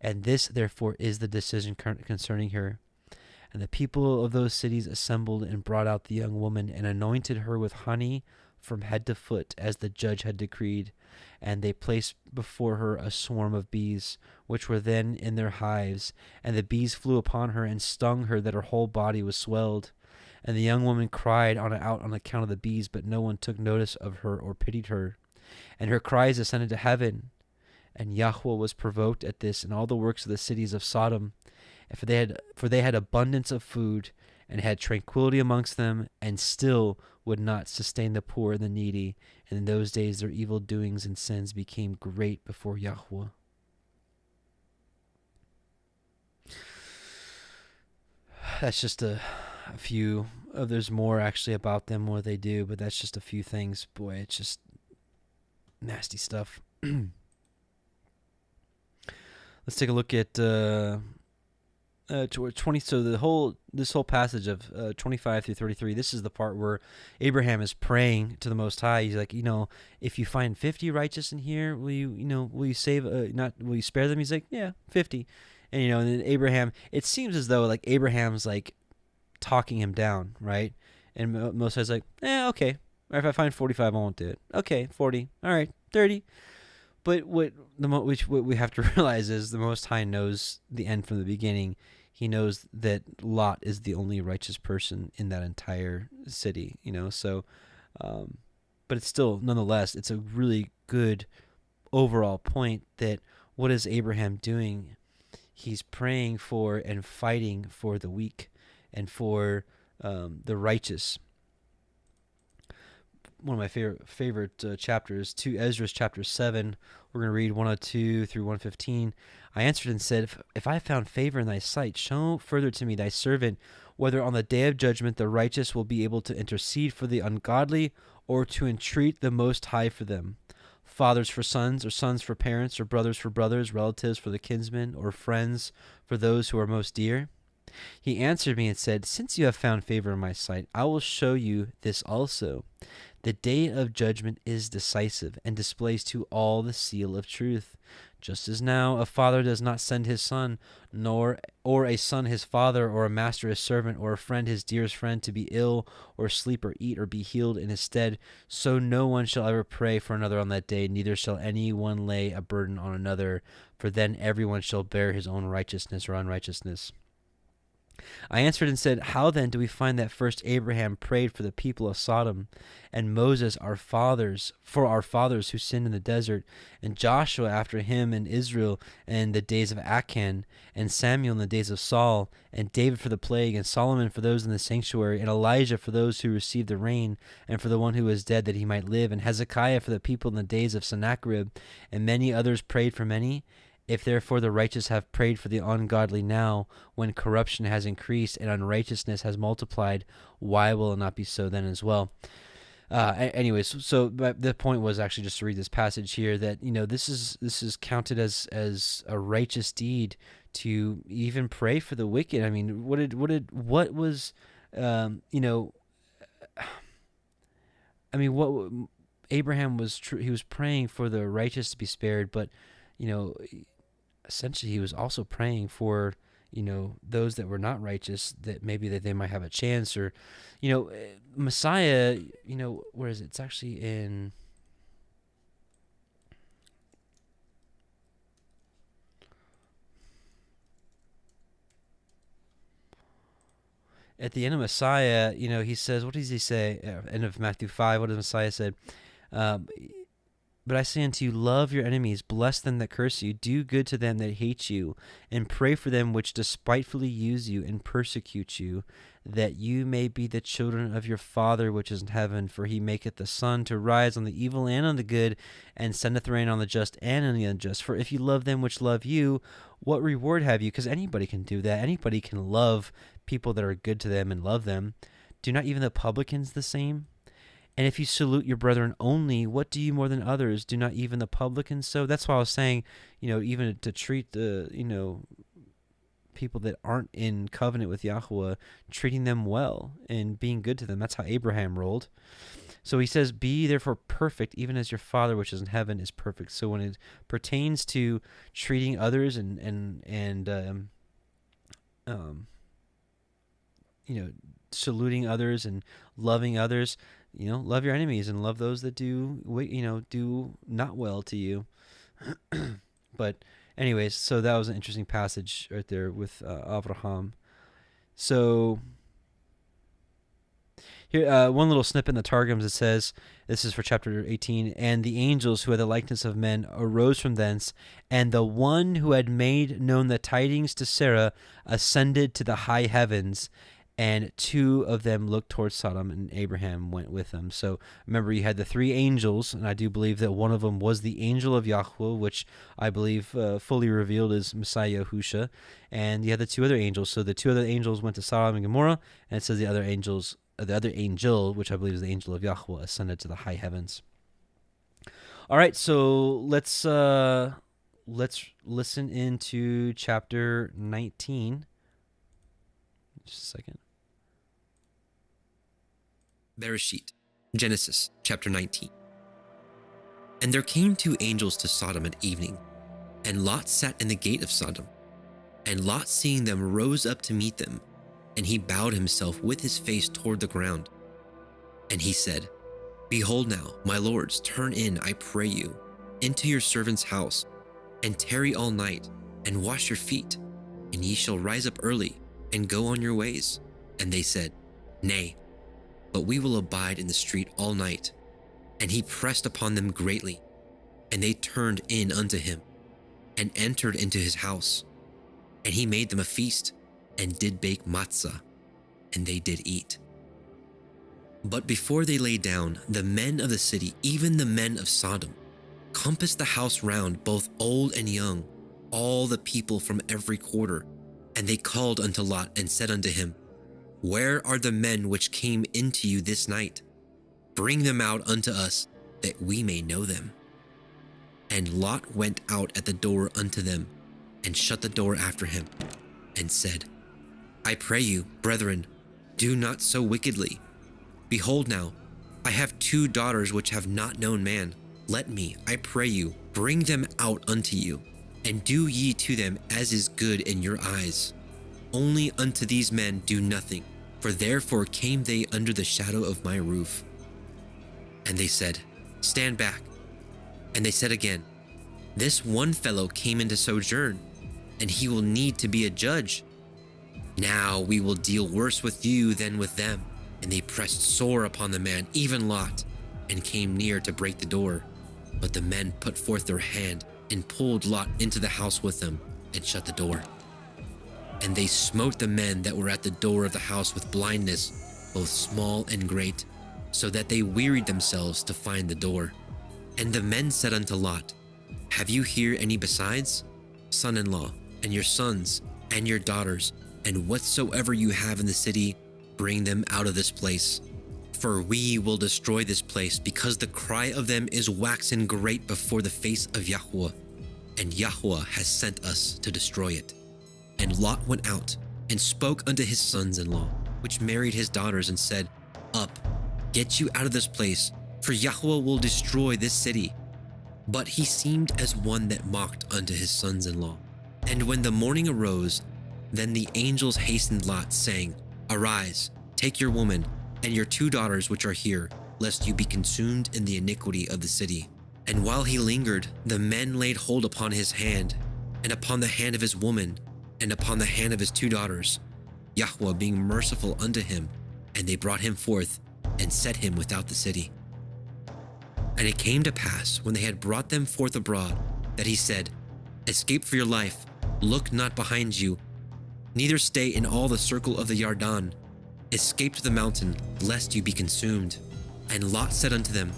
And this, therefore, is the decision concerning her. And the people of those cities assembled and brought out the young woman, and anointed her with honey from head to foot, as the judge had decreed. And they placed before her a swarm of bees, which were then in their hives. And the bees flew upon her and stung her, that her whole body was swelled. And the young woman cried out on account of the bees, but no one took notice of her or pitied her. And her cries ascended to heaven. And Yahweh was provoked at this and all the works of the cities of Sodom, for they had abundance of food, and had tranquility amongst them, and still would not sustain the poor and the needy. And in those days their evil doings and sins became great before Yahweh. that's just a few. There's more actually about them, what they do, but that's just a few things. Boy, it's just nasty stuff. Let's take a look at 20. So this whole passage of 25 through 33. This is the part where Abraham is praying to the Most High. He's like, if you find 50 righteous in here, will you save? Will you spare them? He's like, yeah, 50. And and then Abraham. It seems as though like Abraham's like talking him down, right? And Most High's like, okay. Or if I find 45, I won't do it. Okay, 40. All right, 30. But what we have to realize is the Most High knows the end from the beginning. He knows that Lot is the only righteous person in that entire city, So, but it's still, nonetheless, it's a really good overall point that what is Abraham doing? He's praying for and fighting for the weak and for the righteous. One of my favorite chapters, 2 Ezra chapter 7. We're going to read 102 through 115. I answered and said, if I found favor in thy sight, show further to me thy servant, whether on the day of judgment the righteous will be able to intercede for the ungodly, or to entreat the Most High for them. Fathers for sons, or sons for parents, or brothers for brothers, relatives for the kinsmen, or friends for those who are most dear. He answered me and said, since you have found favor in my sight, I will show you this also. The day of judgment is decisive, and displays to all the seal of truth. Just as now a father does not send his son, or a son his father, or a master his servant, or a friend his dearest friend, to be ill, or sleep, or eat, or be healed in his stead, so no one shall ever pray for another on that day, neither shall any one lay a burden on another, for then everyone shall bear his own righteousness or unrighteousness. I answered and said, how then do we find that first Abraham prayed for the people of Sodom, and Moses our fathers who sinned in the desert, and Joshua after him in Israel in the days of Achan, and Samuel in the days of Saul, and David for the plague, and Solomon for those in the sanctuary, and Elijah for those who received the rain, and for the one who was dead that he might live, and Hezekiah for the people in the days of Sennacherib, and many others prayed for many? If therefore the righteous have prayed for the ungodly now, when corruption has increased and unrighteousness has multiplied, why will it not be so then as well? Anyways, so the point was actually just to read this passage here that this is counted as a righteous deed to even pray for the wicked. I mean, what Abraham was he was praying for the righteous to be spared, but essentially he was also praying for those that were not righteous, that maybe that they might have a chance, or Messiah, where is it? It's actually in at the end of Messiah, he says, what does he say? End of Matthew 5, what does Messiah said? But I say unto you, love your enemies, bless them that curse you, do good to them that hate you, and pray for them which despitefully use you and persecute you, that you may be the children of your Father which is in heaven. For he maketh the sun to rise on the evil and on the good, and sendeth rain on the just and on the unjust. For if you love them which love you, what reward have you? Because anybody can do that. Anybody can love people that are good to them and love them. Do not even the publicans the same? And if you salute your brethren only, what do you more than others? Do not even the publicans so? That's why I was saying, even to treat the, people that aren't in covenant with Yahweh, treating them well and being good to them. That's how Abraham rolled. So he says, be therefore perfect, even as your Father which is in heaven is perfect. So when it pertains to treating others and saluting others and loving others, love your enemies and love those that do not well to you. But anyways, so that was an interesting passage right there with Abraham. So here, one little snippet in the Targums, it says, this is for chapter 18, and the angels who had the likeness of men arose from thence, and the one who had made known the tidings to Sarah ascended to the high heavens, and 2 of them looked towards Sodom, and Abraham went with them. So remember, you had the 3 angels, and I do believe that one of them was the angel of Yahweh, which I believe fully revealed is Messiah Yahusha, and you had the 2 other angels. So the 2 other angels went to Sodom and Gomorrah, and it says the other angel, which I believe is the angel of Yahweh, ascended to the high heavens. All right, so let's listen into chapter 19. Just a second. Bereshit, Genesis chapter 19. And there came 2 angels to Sodom at evening, and Lot sat in the gate of Sodom. And Lot, seeing them, rose up to meet them, and he bowed himself with his face toward the ground. And he said, Behold now, my lords, turn in, I pray you, into your servant's house, and tarry all night, and wash your feet, and ye shall rise up early, and go on your ways. And they said, Nay, but we will abide in the street all night. And he pressed upon them greatly, and they turned in unto him, and entered into his house. And he made them a feast, and did bake matzah, and they did eat. But before they lay down, the men of the city, even the men of Sodom, compassed the house round, both old and young, all the people from every quarter. And they called unto Lot, and said unto him, Where are the men which came into you this night? Bring them out unto us, that we may know them. And Lot went out at the door unto them, and shut the door after him, and said, I pray you, brethren, do not so wickedly. Behold now, I have 2 daughters which have not known man. Let me, I pray you, bring them out unto you, and do ye to them as is good in your eyes. Only unto these men do nothing, for therefore came they under the shadow of my roof. And they said, Stand back. And they said again, This one fellow came into sojourn, and he will need to be a judge. Now we will deal worse with you than with them. And they pressed sore upon the man, even Lot, and came near to break the door. But the men put forth their hand, and pulled Lot into the house with them, and shut the door. And they smote the men that were at the door of the house with blindness, both small and great, so that they wearied themselves to find the door. And the men said unto Lot, Have you here any besides? Son-in-law, and your sons, and your daughters, and whatsoever you have in the city, bring them out of this place. For we will destroy this place, because the cry of them is waxen great before the face of Yahweh, and Yahweh has sent us to destroy it. And Lot went out, and spoke unto his sons-in-law, which married his daughters, and said, Up, get you out of this place, for Yahweh will destroy this city. But he seemed as one that mocked unto his sons-in-law. And when the morning arose, then the angels hastened Lot, saying, Arise, take your woman, and your 2 daughters which are here, lest you be consumed in the iniquity of the city. And while he lingered, the men laid hold upon his hand, and upon the hand of his woman, and upon the hand of his 2 daughters, Yahweh being merciful unto him, and they brought him forth, and set him without the city. And it came to pass, when they had brought them forth abroad, that he said, Escape for your life, look not behind you, neither stay in all the circle of the Yarden. Escape to the mountain, lest you be consumed. And Lot said unto them,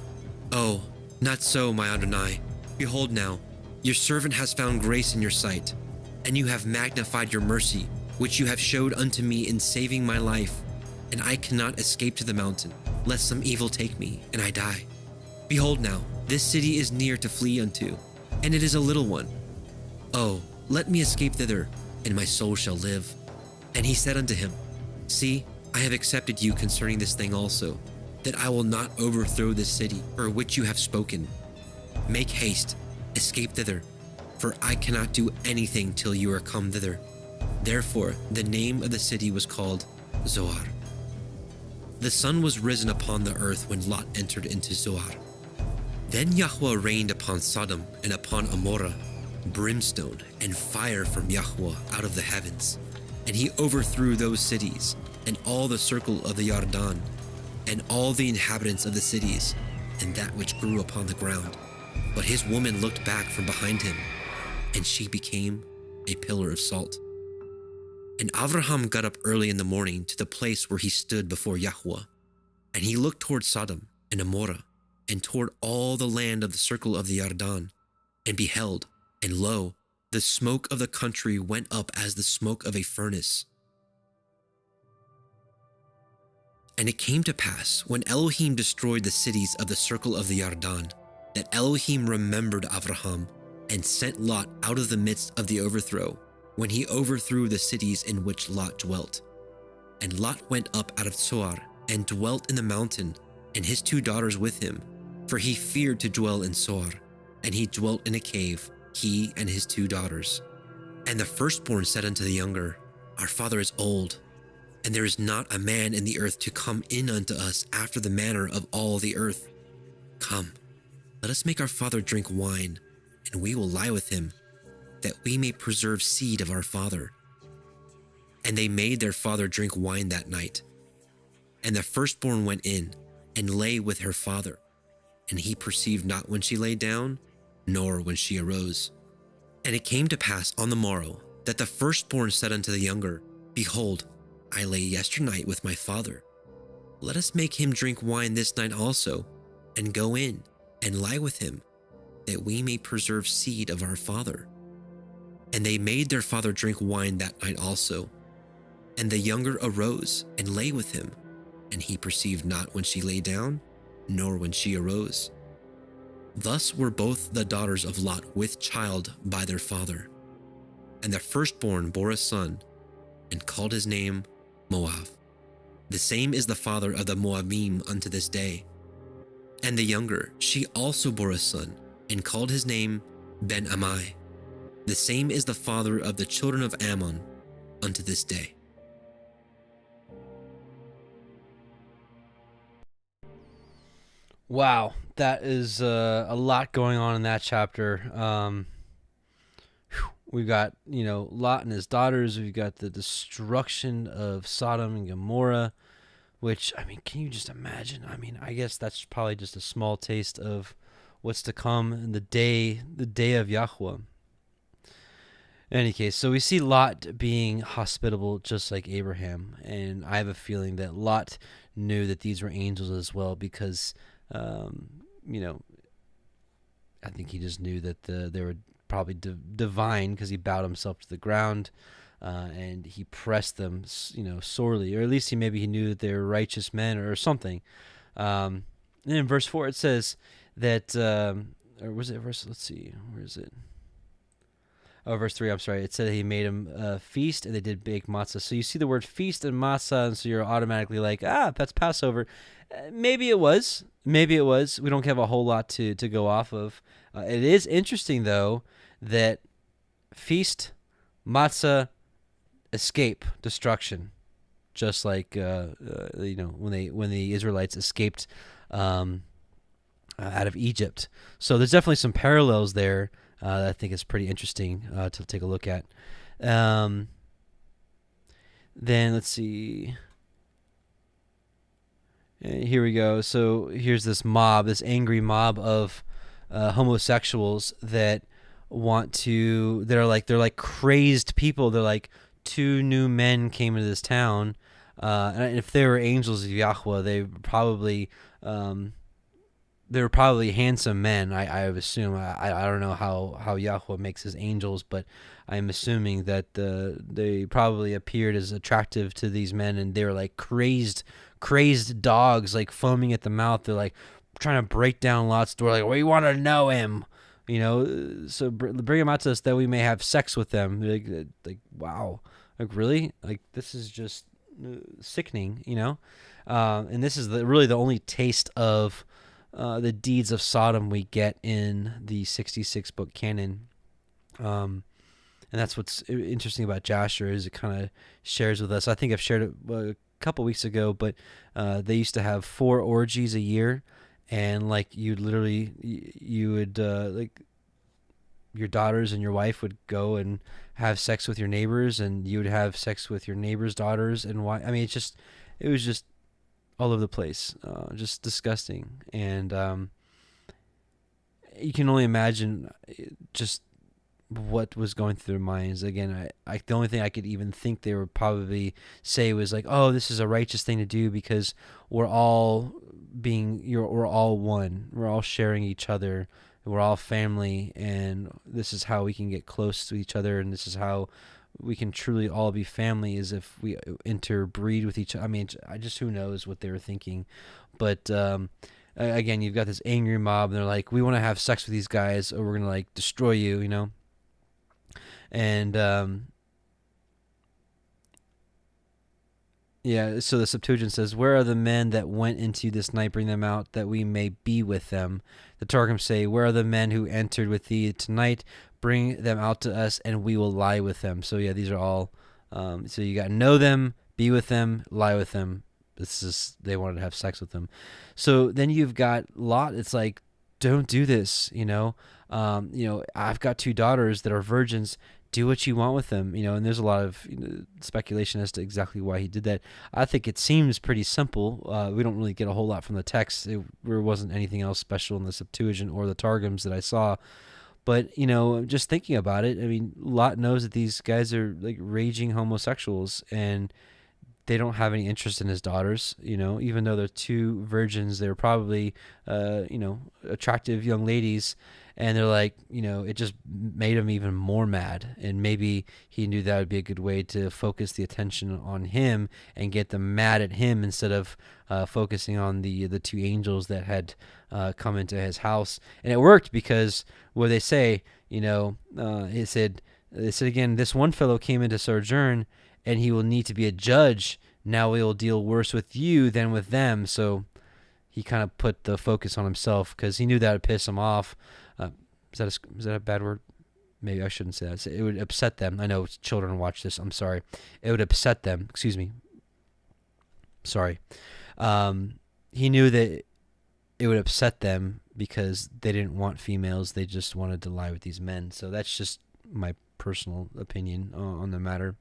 Oh, not so, my Adonai. Behold now, your servant has found grace in your sight, and you have magnified your mercy, which you have showed unto me in saving my life. And I cannot escape to the mountain, lest some evil take me, and I die. Behold now, this city is near to flee unto, and it is a little one. Oh, let me escape thither, and my soul shall live. And he said unto him, See, I have accepted you concerning this thing also, that I will not overthrow this city for which you have spoken. Make haste, escape thither, for I cannot do anything till you are come thither. Therefore the name of the city was called Zoar. The sun was risen upon the earth when Lot entered into Zoar. Then Yahweh rained upon Sodom and upon Amorah brimstone and fire from Yahweh out of the heavens, and he overthrew those cities, and all the circle of the Yarden, and all the inhabitants of the cities, and that which grew upon the ground. But his woman looked back from behind him, and she became a pillar of salt. And Avraham got up early in the morning to the place where he stood before Yahweh. And he looked toward Sodom and Amorah, and toward all the land of the circle of the Yarden, and beheld, and lo, the smoke of the country went up as the smoke of a furnace. And it came to pass, when Elohim destroyed the cities of the circle of the Yarden, that Elohim remembered Avraham, and sent Lot out of the midst of the overthrow, when he overthrew the cities in which Lot dwelt. And Lot went up out of Zoar, and dwelt in the mountain, and his 2 daughters with him, for he feared to dwell in Zoar, and he dwelt in a cave, he and his 2 daughters. And the firstborn said unto the younger, Our father is old, and there is not a man in the earth to come in unto us after the manner of all the earth. Come, let us make our father drink wine, and we will lie with him, that we may preserve seed of our father. And they made their father drink wine that night. And the firstborn went in, and lay with her father, and he perceived not when she lay down, nor when she arose. And it came to pass on the morrow, that the firstborn said unto the younger, Behold, I lay yesternight with my father. Let us make him drink wine this night also, and go in, and lie with him, that we may preserve seed of our father. And they made their father drink wine that night also. And the younger arose, and lay with him, and he perceived not when she lay down, nor when she arose. Thus were both the daughters of Lot with child by their father. And the firstborn bore a son, and called his name Moab. The same is the father of the Moabim unto this day. And the younger, she also bore a son, and called his name Ben-Ammi. The same is the father of the children of Ammon unto this day. Wow, that is a lot going on in that chapter. We've got, Lot and his daughters. We've got the destruction of Sodom and Gomorrah, which, can you just imagine? I guess that's probably just a small taste of what's to come in the day of Yahweh. In any case, so we see Lot being hospitable just like Abraham, and I have a feeling that Lot knew that these were angels as well because, I think he just knew that they were probably divine because he bowed himself to the ground, and he pressed them, sorely, or at least he knew that they were righteous men or something. And in verse 4 it says that, or was it verse? Let's see, where is it? Oh, verse 3, I'm sorry. It said that he made him feast, and they did bake matzah. So you see the word feast and matzah, and so you're automatically like, that's Passover. Maybe it was. Maybe it was. We don't have a whole lot to go off of. It is interesting, though, that feast, matzah, escape, destruction. Just like, when the Israelites escaped out of Egypt. So there's definitely some parallels there. That I think is pretty interesting to take a look at. Then let's see. Here we go. So here's this angry mob of homosexuals that they're like crazed people. They're like 2 new men came into this town, and if they were angels of Yahweh, they were probably handsome men, I would assume. I don't know how Yahweh makes his angels, but I'm assuming that they probably appeared as attractive to these men, and they were like crazed dogs, like foaming at the mouth. They're like trying to break down Lot's door, like, we want to know him, so bring him out to us that we may have sex with them. Like wow, like really? Like this is just sickening, and this is really the only taste of the deeds of Sodom we get in the 66 book canon. And that's what's interesting about Jasher, is it kind of shares with us. I think I've shared it a couple weeks ago, but they used to have 4 orgies a year, and like you would like your daughters and your wife would go and have sex with your neighbors, and you would have sex with your neighbors' daughters and wife. It was just all over the place, just disgusting. And you can only imagine just what was going through their minds. Again, the only thing I could even think they would probably say was like, oh, this is a righteous thing to do because we're all we're all one. We're all sharing each other. We're all family, and this is how we can get close to each other, and this is how we can truly all be family, is if we interbreed with each other. I mean, who knows what they were thinking. But again, you've got this angry mob, and they're like, we want to have sex with these guys, or we're going to like destroy you, you know? And yeah, so the Septuagint says, where are the men that went into this night? Bring them out, that we may be with them. The Targums say, where are the men who entered with thee tonight? Bring them out to us, and we will lie with them. So yeah, these are all, so you got to know them, be with them, lie with them. They wanted to have sex with them. So then you've got Lot. It's like, don't do this, you know? I've got 2 daughters that are virgins. Do what you want with them, you know, and there's a lot of speculation as to exactly why he did that. I think it seems pretty simple. We don't really get a whole lot from the text. There wasn't anything else special in the Septuagint or the Targums that I saw. But, just thinking about it, I mean, Lot knows that these guys are like raging homosexuals, and they don't have any interest in his daughters, even though they're 2 virgins. They're probably, attractive young ladies. And they're like, it just made him even more mad. And maybe he knew that would be a good way to focus the attention on him and get them mad at him instead of focusing on the 2 angels that had come into his house. And it worked because what they say, they said again, this one fellow came into sojourn, and he will need to be a judge. Now we will deal worse with you than with them. So he kind of put the focus on himself because he knew that would piss him off. Is that a bad word? Maybe I shouldn't say that. It would upset them. I know children watch this. I'm sorry. It would upset them. Excuse me. Sorry. He knew that it would upset them because they didn't want females. They just wanted to lie with these men. So that's just my personal opinion on the matter.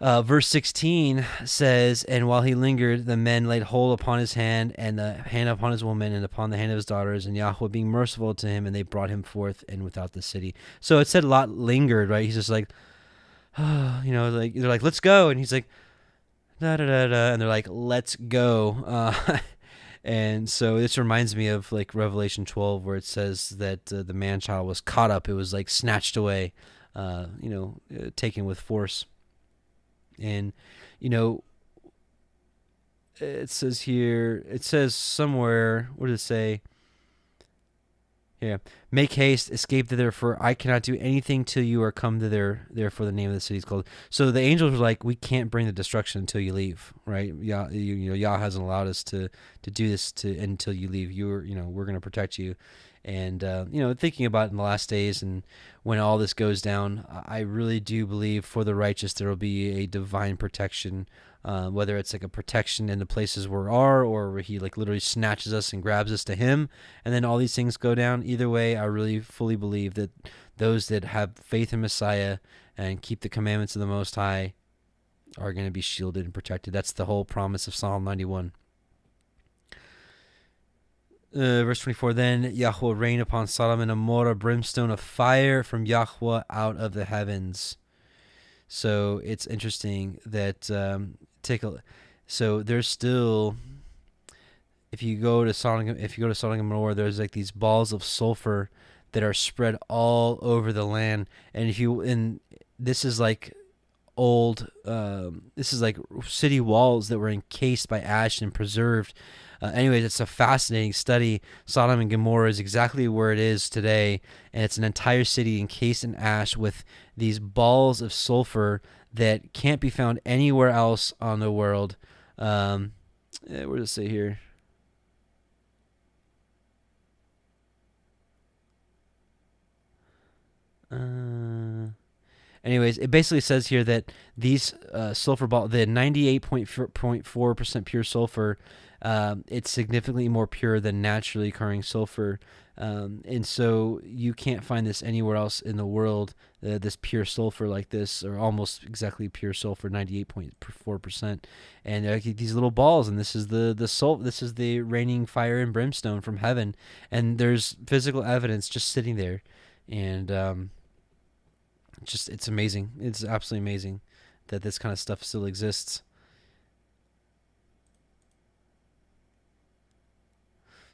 Verse 16 says, and while he lingered, the men laid hold upon his hand, and the hand upon his woman, and upon the hand of his daughters, and Yahweh being merciful to him, and they brought him forth and without the city. So it said Lot lingered, right? He's just like, like they're like, let's go, and he's like, da da da da, and they're like, let's go. And so this reminds me of like Revelation 12, where it says that the man-child was caught up. It was like snatched away, taken with force. And, it says somewhere, what does it say? Yeah. Make haste, escape thither, for I cannot do anything till you are come thither, therefore the name of the city is called. So the angels were like, we can't bring the destruction until you leave, right? Yah hasn't allowed us to do this until you leave. We're going to protect you. And, thinking about it in the last days and when all this goes down, I really do believe for the righteous there will be a divine protection, whether it's like a protection in the places we are, or where he like literally snatches us and grabs us to him, and then all these things go down. Either way, I really fully believe that those that have faith in Messiah and keep the commandments of the Most High are going to be shielded and protected. That's the whole promise of Psalm 91. Verse 24, then Yahweh rained upon Sodom and Gomorrah brimstone of fire from Yahweh out of the heavens. So it's interesting that so there's still, if you go to Sodom and Gomorrah, there's like these balls of sulfur that are spread all over the land, and this is like this is like city walls that were encased by ash and preserved. Anyways, it's a fascinating study. Sodom and Gomorrah is exactly where it is today, and it's an entire city encased in ash with these balls of sulfur that can't be found anywhere else on the world. Where does it say here? Anyways, it basically says here that these sulfur ball, the 98.4% pure sulfur, it's significantly more pure than naturally occurring sulfur. And so you can't find this anywhere else in the world, this pure sulfur like this, or almost exactly pure sulfur, 98.4%. And they're like these little balls, and this is this is the raining fire and brimstone from heaven. And there's physical evidence just sitting there. And it's amazing. It's absolutely amazing that this kind of stuff still exists.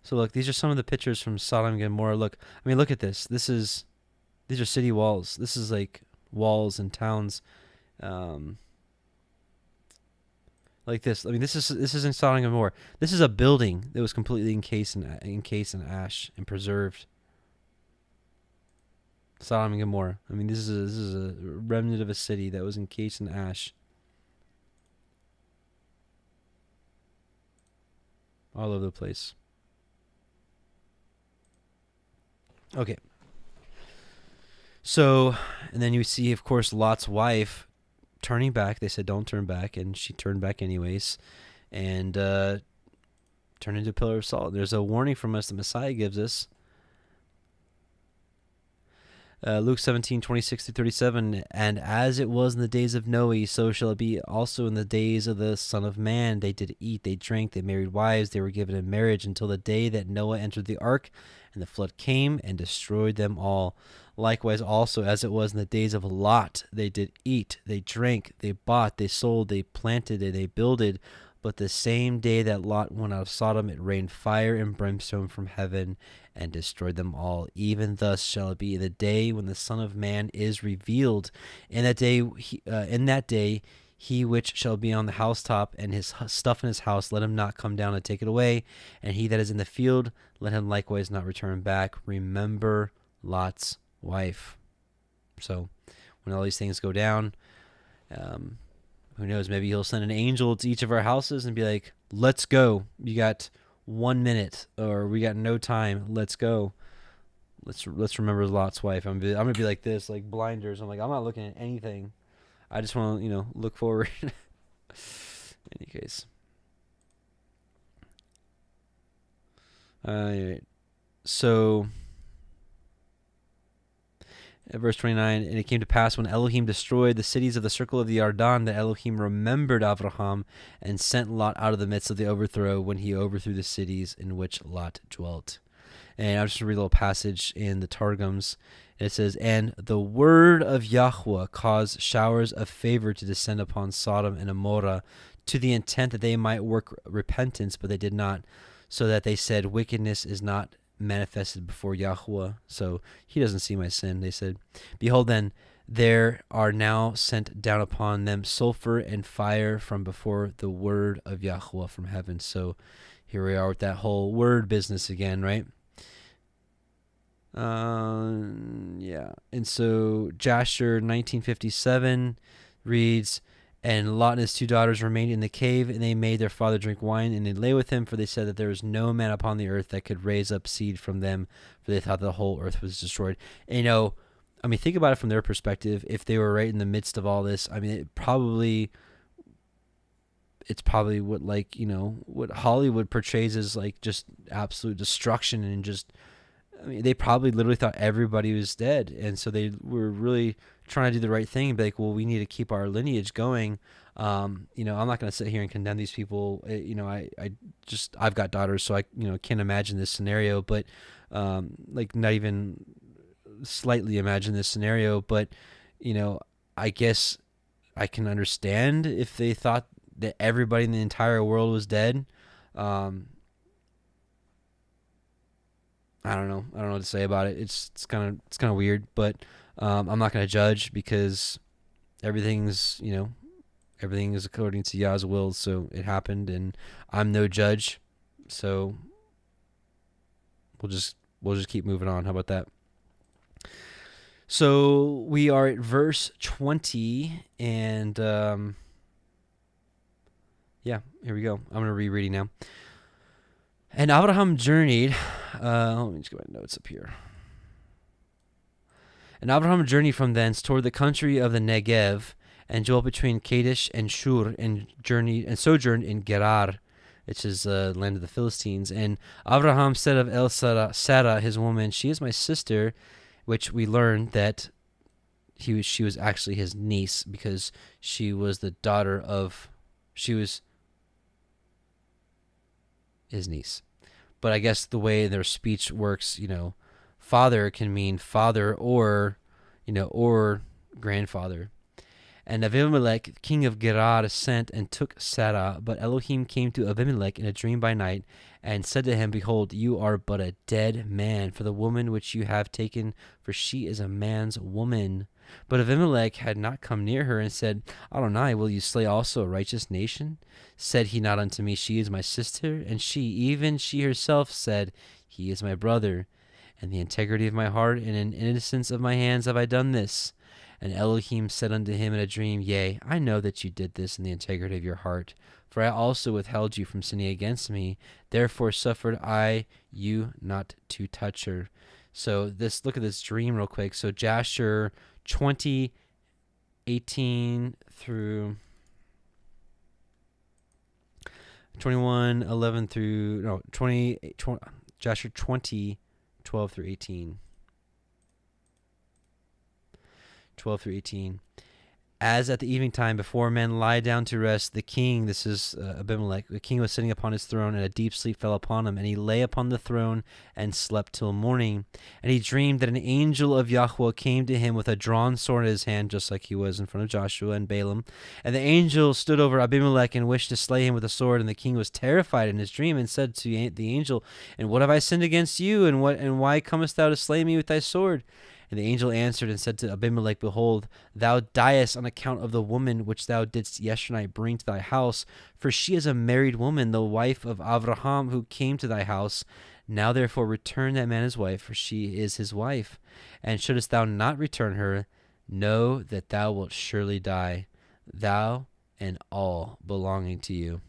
So look, these are some of the pictures from Sodom and Gomorrah. Look at this. These are city walls. This is like walls and towns, like this. This is in Sodom and Gomorrah. This is a building that was completely encased in ash and preserved. Sodom and Gomorrah. This is a remnant of a city that was encased in ash. All over the place. Okay. So, and then you see, of course, Lot's wife turning back. They said, don't turn back. And she turned back anyways. And turned into a pillar of salt. There's a warning from us the Messiah gives us. Luke 17:26-37, and as it was in the days of Noe, so shall it be also in the days of the Son of Man. They did eat, they drank, they married wives, they were given in marriage until the day that Noah entered the ark, and the flood came and destroyed them all. Likewise also as it was in the days of Lot, they did eat, they drank, they bought, they sold, they planted, and they builded. But the same day that Lot went out of Sodom, it rained fire and brimstone from heaven and destroyed them all. Even thus shall it be in the day when the Son of Man is revealed. In that day, he which shall be on the housetop and his stuff in his house, let him not come down and take it away. And he that is in the field, let him likewise not return back. Remember Lot's wife. So when all these things go down, who knows, maybe he'll send an angel to each of our houses and be like, let's go. You got 1 minute, or we got no time. Let's go. Let's remember Lot's wife. I'm gonna be like this, like blinders. I'm not looking at anything. I just want to, look forward. In any case. So, verse 29, and it came to pass when Elohim destroyed the cities of the circle of the Yarden that Elohim remembered Avraham and sent Lot out of the midst of the overthrow when he overthrew the cities in which Lot dwelt. And I'll just read a little passage in the Targums. It says, and the word of Yahweh caused showers of favor to descend upon Sodom and Amorah to the intent that they might work repentance, but they did not, so that they said, wickedness is not manifested before Yahweh, so he doesn't see my sin. They said, behold, then there are now sent down upon them sulfur and fire from before the word of Yahweh from heaven. So here we are with that whole word business again, right? Yeah. And so Jasher 1957 reads, and Lot and his 2 daughters remained in the cave, and they made their father drink wine, and they lay with him, for they said that there was no man upon the earth that could raise up seed from them, for they thought the whole earth was destroyed. And, think about it from their perspective. If they were right in the midst of all this, it's probably what, what Hollywood portrays as, just absolute destruction, and just, they probably literally thought everybody was dead, and so they were really trying to do the right thing and be like, well, we need to keep our lineage going. I'm not going to sit here and condemn these people. I've got daughters, so I, can't imagine this scenario, but, not even slightly imagine this scenario, but, I guess I can understand if they thought that everybody in the entire world was dead. I don't know. I don't know what to say about it. It's kind of weird, but I'm not going to judge, because everything is according to Yah's will. So it happened, and I'm no judge. So we'll just keep moving on. How about that? So we are at verse 20, and here we go. I'm going to rereading now. And Abraham journeyed. Let me just get my notes up here. And Abraham journeyed from thence toward the country of the Negev, and dwelt between Kadesh and Shur, and sojourned in Gerar, which is the land of the Philistines. And Abraham said of Sarah, his woman, she is my sister, which we learned that she was actually his niece, because she was the daughter of, she was his niece. But I guess the way their speech works, father can mean father or, or grandfather. And Abimelech, king of Gerar, sent and took Sarah. But Elohim came to Abimelech in a dream by night, and said to him, Behold, you are but a dead man for the woman which you have taken, for she is a man's woman. But Abimelech had not come near her, and said, Adonai, will you slay also a righteous nation? Said he not unto me, She is my sister? And she, even she herself, said, He is my brother. And the integrity of my heart and in innocence of my hands have I done this. And Elohim said unto him in a dream, Yea, I know that you did this in the integrity of your heart, for I also withheld you from sinning against me. Therefore suffered I you not to touch her. So look at this dream real quick. So Jasher 20:18 through 21:11 through Jasher 20:12 through 18. 12 through 18. As at the evening time, before men lie down to rest, the king, this is Abimelech, the king was sitting upon his throne, and a deep sleep fell upon him, and he lay upon the throne and slept till morning. And he dreamed that an angel of Yahweh came to him with a drawn sword in his hand, just like he was in front of Joshua and Balaam. And the angel stood over Abimelech and wished to slay him with a sword. And the king was terrified in his dream, and said to the angel, And what have I sinned against you, and why comest thou to slay me with thy sword? And the angel answered and said to Abimelech, Behold, thou diest on account of the woman which thou didst yesternight bring to thy house, for she is a married woman, the wife of Abraham, who came to thy house. Now therefore return that man his wife, for she is his wife. And shouldest thou not return her, know that thou wilt surely die, thou and all belonging to you.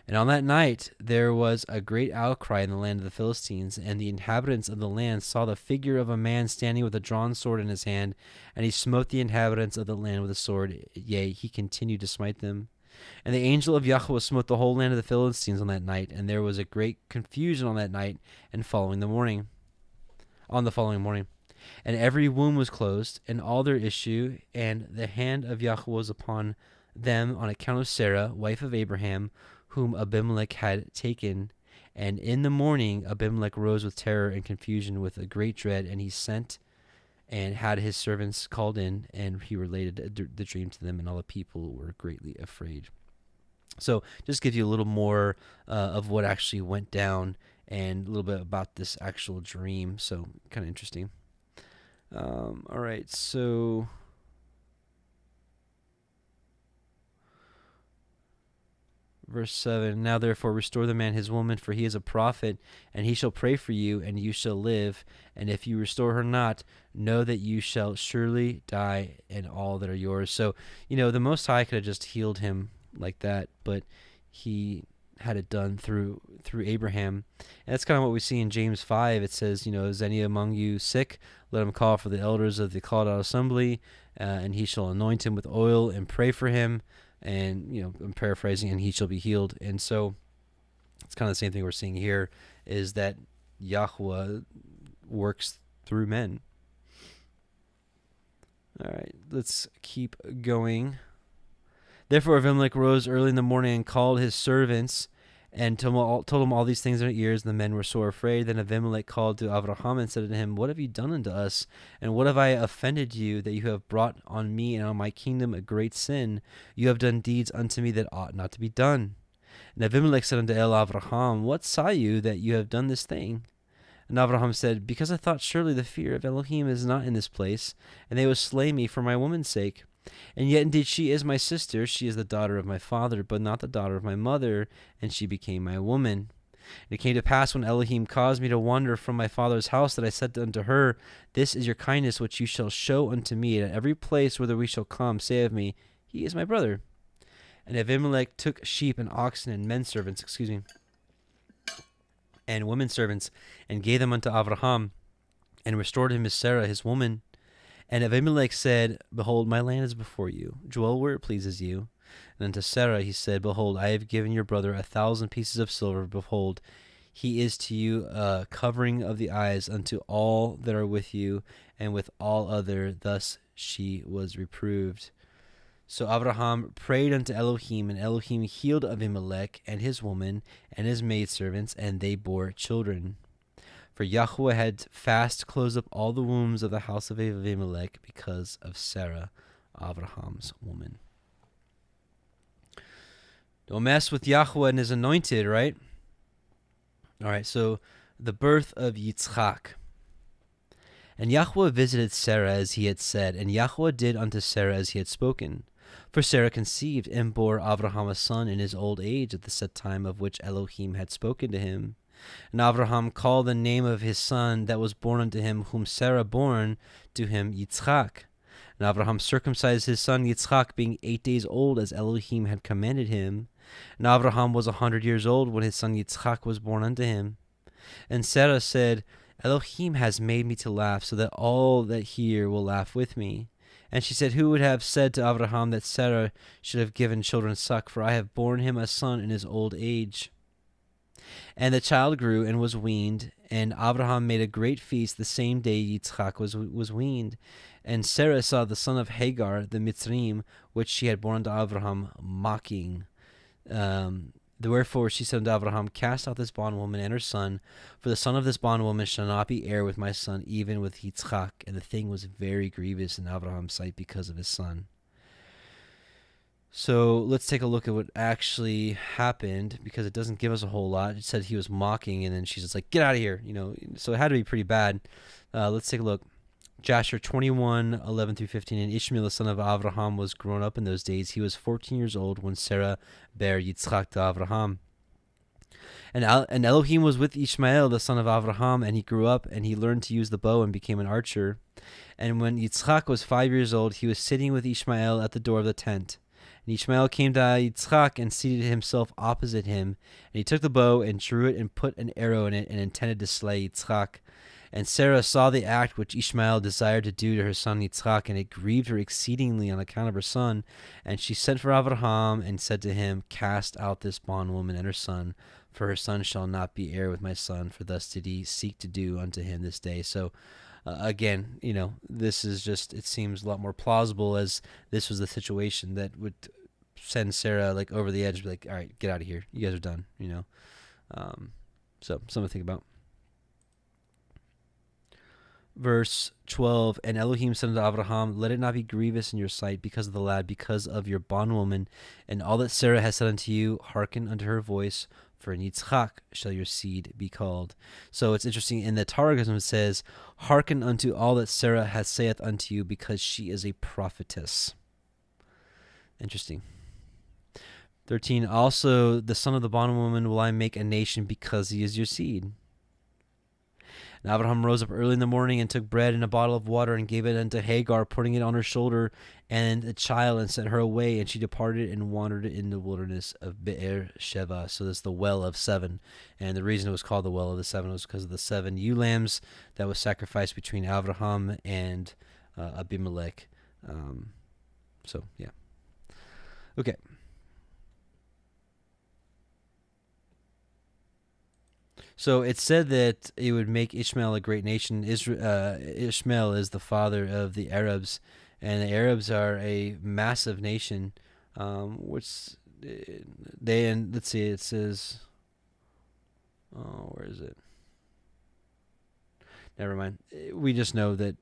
And on that night there was a great outcry in the land of the Philistines, and the inhabitants of the land saw the figure of a man standing with a drawn sword in his hand, and he smote the inhabitants of the land with a sword, yea, he continued to smite them. And the angel of Yahweh smote the whole land of the Philistines on that night, and there was a great confusion on that night and on the following morning. And every womb was closed, and all their issue, and the hand of Yahweh was upon them on account of Sarah, wife of Abraham, whom Abimelech had taken. And in the morning Abimelech rose with terror and confusion with a great dread, and he sent and had his servants called in, and he related the dream to them, and all the people were greatly afraid. So just gives you a little more of what actually went down, and a little bit about this actual dream. So kind of interesting. All right, so Verse 7, Now therefore restore the man his woman, for he is a prophet, and he shall pray for you, and you shall live. And if you restore her not, know that you shall surely die, and all that are yours. So, the Most High could have just healed him like that, but he had it done through Abraham. And that's kind of what we see in James 5. It says, Is any among you sick? Let him call for the elders of the called out assembly, and he shall anoint him with oil and pray for him. And, I'm paraphrasing, and he shall be healed. And so it's kind of the same thing we're seeing here, is that Yahweh works through men. All right, let's keep going. Therefore Abimelech rose early in the morning and called his servants and told them all these things in their ears. And the men were sore afraid. Then Abimelech called to Abraham and said to him, What have you done unto us? And what have I offended you, that you have brought on me and on my kingdom a great sin? You have done deeds unto me that ought not to be done. And Abimelech said unto Abraham, What saw you that you have done this thing? And Abraham said, Because I thought surely the fear of Elohim is not in this place, and they will slay me for my woman's sake. And yet indeed she is my sister, she is the daughter of my father, but not the daughter of my mother, and she became my woman. And it came to pass, when Elohim caused me to wander from my father's house, that I said unto her, This is your kindness which you shall show unto me, and at every place whither we shall come, say of me, He is my brother. And Abimelech took sheep and oxen and men servants, and women servants, and gave them unto Abraham, and restored him his Sarah his woman. And Abimelech said, Behold, my land is before you. Dwell where it pleases you. And unto Sarah he said, Behold, I have given your brother 1,000 pieces of silver. Behold, he is to you a covering of the eyes unto all that are with you, and with all other. Thus she was reproved. So Abraham prayed unto Elohim, and Elohim healed Abimelech and his woman and his maidservants, and they bore children. For Yahweh had fast closed up all the wombs of the house of Abimelech because of Sarah, Abraham's woman. Don't mess with Yahweh and his anointed, right? All right, so the birth of Yitzchak. And Yahweh visited Sarah as he had said, and Yahweh did unto Sarah as he had spoken. For Sarah conceived and bore Abraham a son in his old age at the set time of which Elohim had spoken to him. And Abraham called the name of his son that was born unto him, whom Sarah born to him, Yitzchak. And Abraham circumcised his son Yitzchak, being 8 days old, as Elohim had commanded him. And Abraham was 100 years old when his son Yitzchak was born unto him. And Sarah said, Elohim has made me to laugh, so that all that hear will laugh with me. And she said, Who would have said to Abraham that Sarah should have given children suck? For I have borne him a son in his old age. And the child grew and was weaned, and Abraham made a great feast the same day Yitzchak was weaned. And Sarah saw the son of Hagar, the Mitzrim, which she had borne to Abraham, mocking. Wherefore she said unto Abraham, Cast out this bondwoman and her son, for the son of this bondwoman shall not be heir with my son, even with Yitzchak. And the thing was very grievous in Abraham's sight because of his son. So let's take a look at what actually happened, because it doesn't give us a whole lot. It said he was mocking, and then she's just like, get out of here, so it had to be pretty bad. Let's take a look. Jasher 21:11-15. And Ishmael the son of Abraham was grown up in those days. He was 14 years old when Sarah bare Yitzchak to Abraham. And Elohim was with Ishmael the son of Abraham, and he grew up, and he learned to use the bow and became an archer. And when Yitzchak was 5 years old, he was sitting with Ishmael at the door of the tent. And Ishmael came to Yitzchak and seated himself opposite him. And he took the bow and drew it and put an arrow in it and intended to slay Yitzchak. And Sarah saw the act which Ishmael desired to do to her son Yitzchak, and it grieved her exceedingly on account of her son. And she sent for Abraham and said to him, Cast out this bondwoman and her son, for her son shall not be heir with my son, for thus did he seek to do unto him this day. So again, this is just, it seems a lot more plausible, as this was the situation that would send Sarah like over the edge, be like, all right, get out of here. You guys are done, So something to think about. Verse 12, And Elohim said unto Abraham, Let it not be grievous in your sight because of the lad, because of your bondwoman, and all that Sarah has said unto you, hearken unto her voice, for in Yitzchak shall your seed be called. So it's interesting, in the Torah it says, Hearken unto all that Sarah hath saith unto you, because she is a prophetess. Interesting. 13, Also the son of the bondwoman will I make a nation, because he is your seed. And Abraham rose up early in the morning and took bread and a bottle of water and gave it unto Hagar, putting it on her shoulder and the child, and sent her away. And she departed and wandered in the wilderness of Be'er-sheva. So that's the well of seven. And the reason it was called the well of the seven was because of the 7 ewe lambs that was sacrificed between Abraham and Abimelech. Yeah. Okay. So it said that it would make Ishmael a great nation. Ishmael is the father of the Arabs, and the Arabs are a massive nation, let's see, it says, where is it? Never mind. We just know that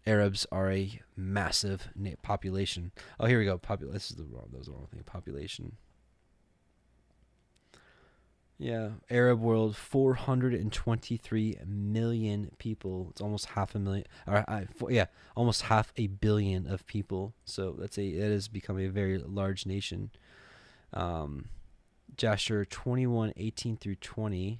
Arabs are a massive population. Oh, here we go. That was the wrong thing. Population. Yeah, Arab world, 423 million people. It's almost half a million. Almost half a billion of people. So it has become a very large nation. Jasher 21:18-20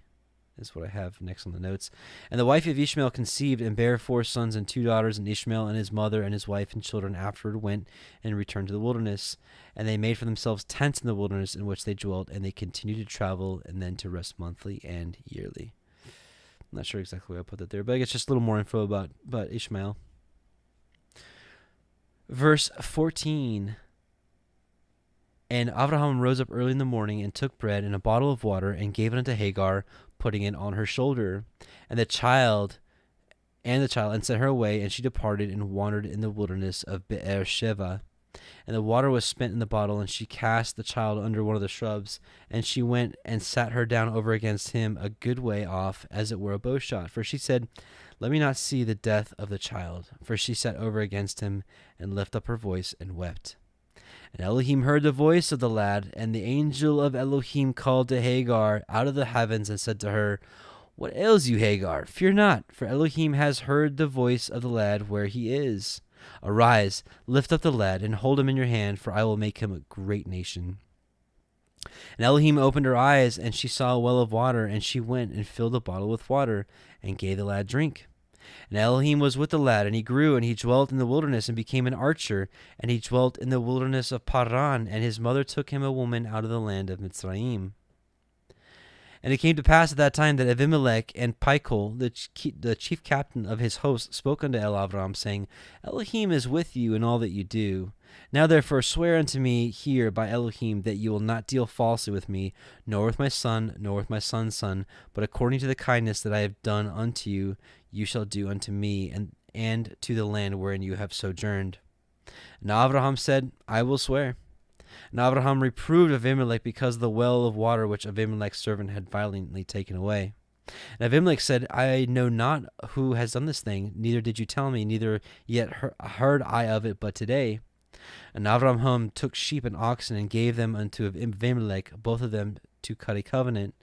is what I have next on the notes. And the wife of Ishmael conceived and bare 4 sons and 2 daughters, and Ishmael and his mother and his wife and children afterward went and returned to the wilderness. And they made for themselves tents in the wilderness in which they dwelt, and they continued to travel and then to rest monthly and yearly. I'm not sure exactly where I put that there, but I guess just a little more info about Ishmael. Verse 14. And Abraham rose up early in the morning and took bread and a bottle of water and gave it unto Hagar, putting it on her shoulder, and sent her away, and she departed and wandered in the wilderness of Be'er-sheva. And the water was spent in the bottle, and she cast the child under one of the shrubs. And she went and sat her down over against him a good way off, as it were a bow shot. For she said, Let me not see the death of the child. For she sat over against him, and lifted up her voice, and wept. And Elohim heard the voice of the lad, and the angel of Elohim called to Hagar out of the heavens, and said to her, What ails you, Hagar? Fear not, for Elohim has heard the voice of the lad where he is. Arise, lift up the lad, and hold him in your hand, for I will make him a great nation. And Elohim opened her eyes, and she saw a well of water, and she went and filled the bottle with water, and gave the lad drink. And Elohim was with the lad, and he grew, and he dwelt in the wilderness, and became an archer, and he dwelt in the wilderness of Paran, and his mother took him a woman out of the land of Mitzrayim. And it came to pass at that time that Abimelech and Pichol, the chief captain of his host, spoke unto Avram, saying, Elohim is with you in all that you do. Now therefore swear unto me here by Elohim that you will not deal falsely with me, nor with my son, nor with my son's son, but according to the kindness that I have done unto you, you shall do unto me, and to the land wherein you have sojourned. And Abraham said, I will swear. And Abraham reproved Abimelech because of the well of water which Abimelech's servant had violently taken away. And Abimelech said, I know not who has done this thing, neither did you tell me, neither yet heard I of it but today. And Abraham took sheep and oxen, and gave them unto Abimelech, both of them to cut a covenant.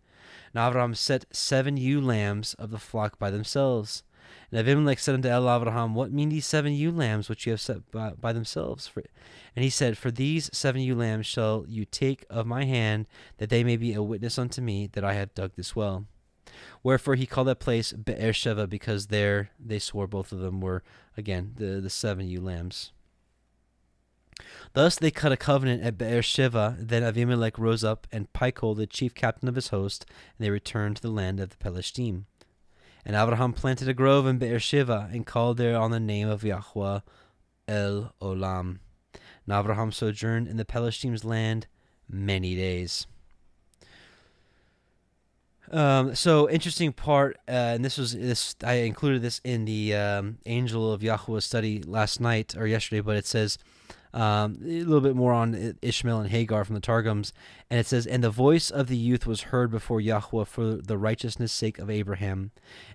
And Abraham set 7 ewe lambs of the flock by themselves. And Abimelech said unto Abraham, What mean these 7 ewe lambs which you have set by themselves? And he said, For these 7 ewe lambs shall you take of my hand, that they may be a witness unto me that I have dug this well. Wherefore he called that place Beersheba, because there they swore both of them were, again, the 7 ewe lambs. Thus they cut a covenant at Beersheba. Then Abimelech rose up, and Pichol, the chief captain of his host, and they returned to the land of the Pelishtim. And Abraham planted a grove in Beersheba, and called there on the name of Yahweh El Olam. And Abraham sojourned in the Pelishtim's land many days. So interesting part, and I included this in the Angel of Yahweh study last night or yesterday, but it says a little bit more on Ishmael and Hagar from the Targums, and it says, And the voice of the youth was heard before Yahweh for the righteousness' sake of Abraham.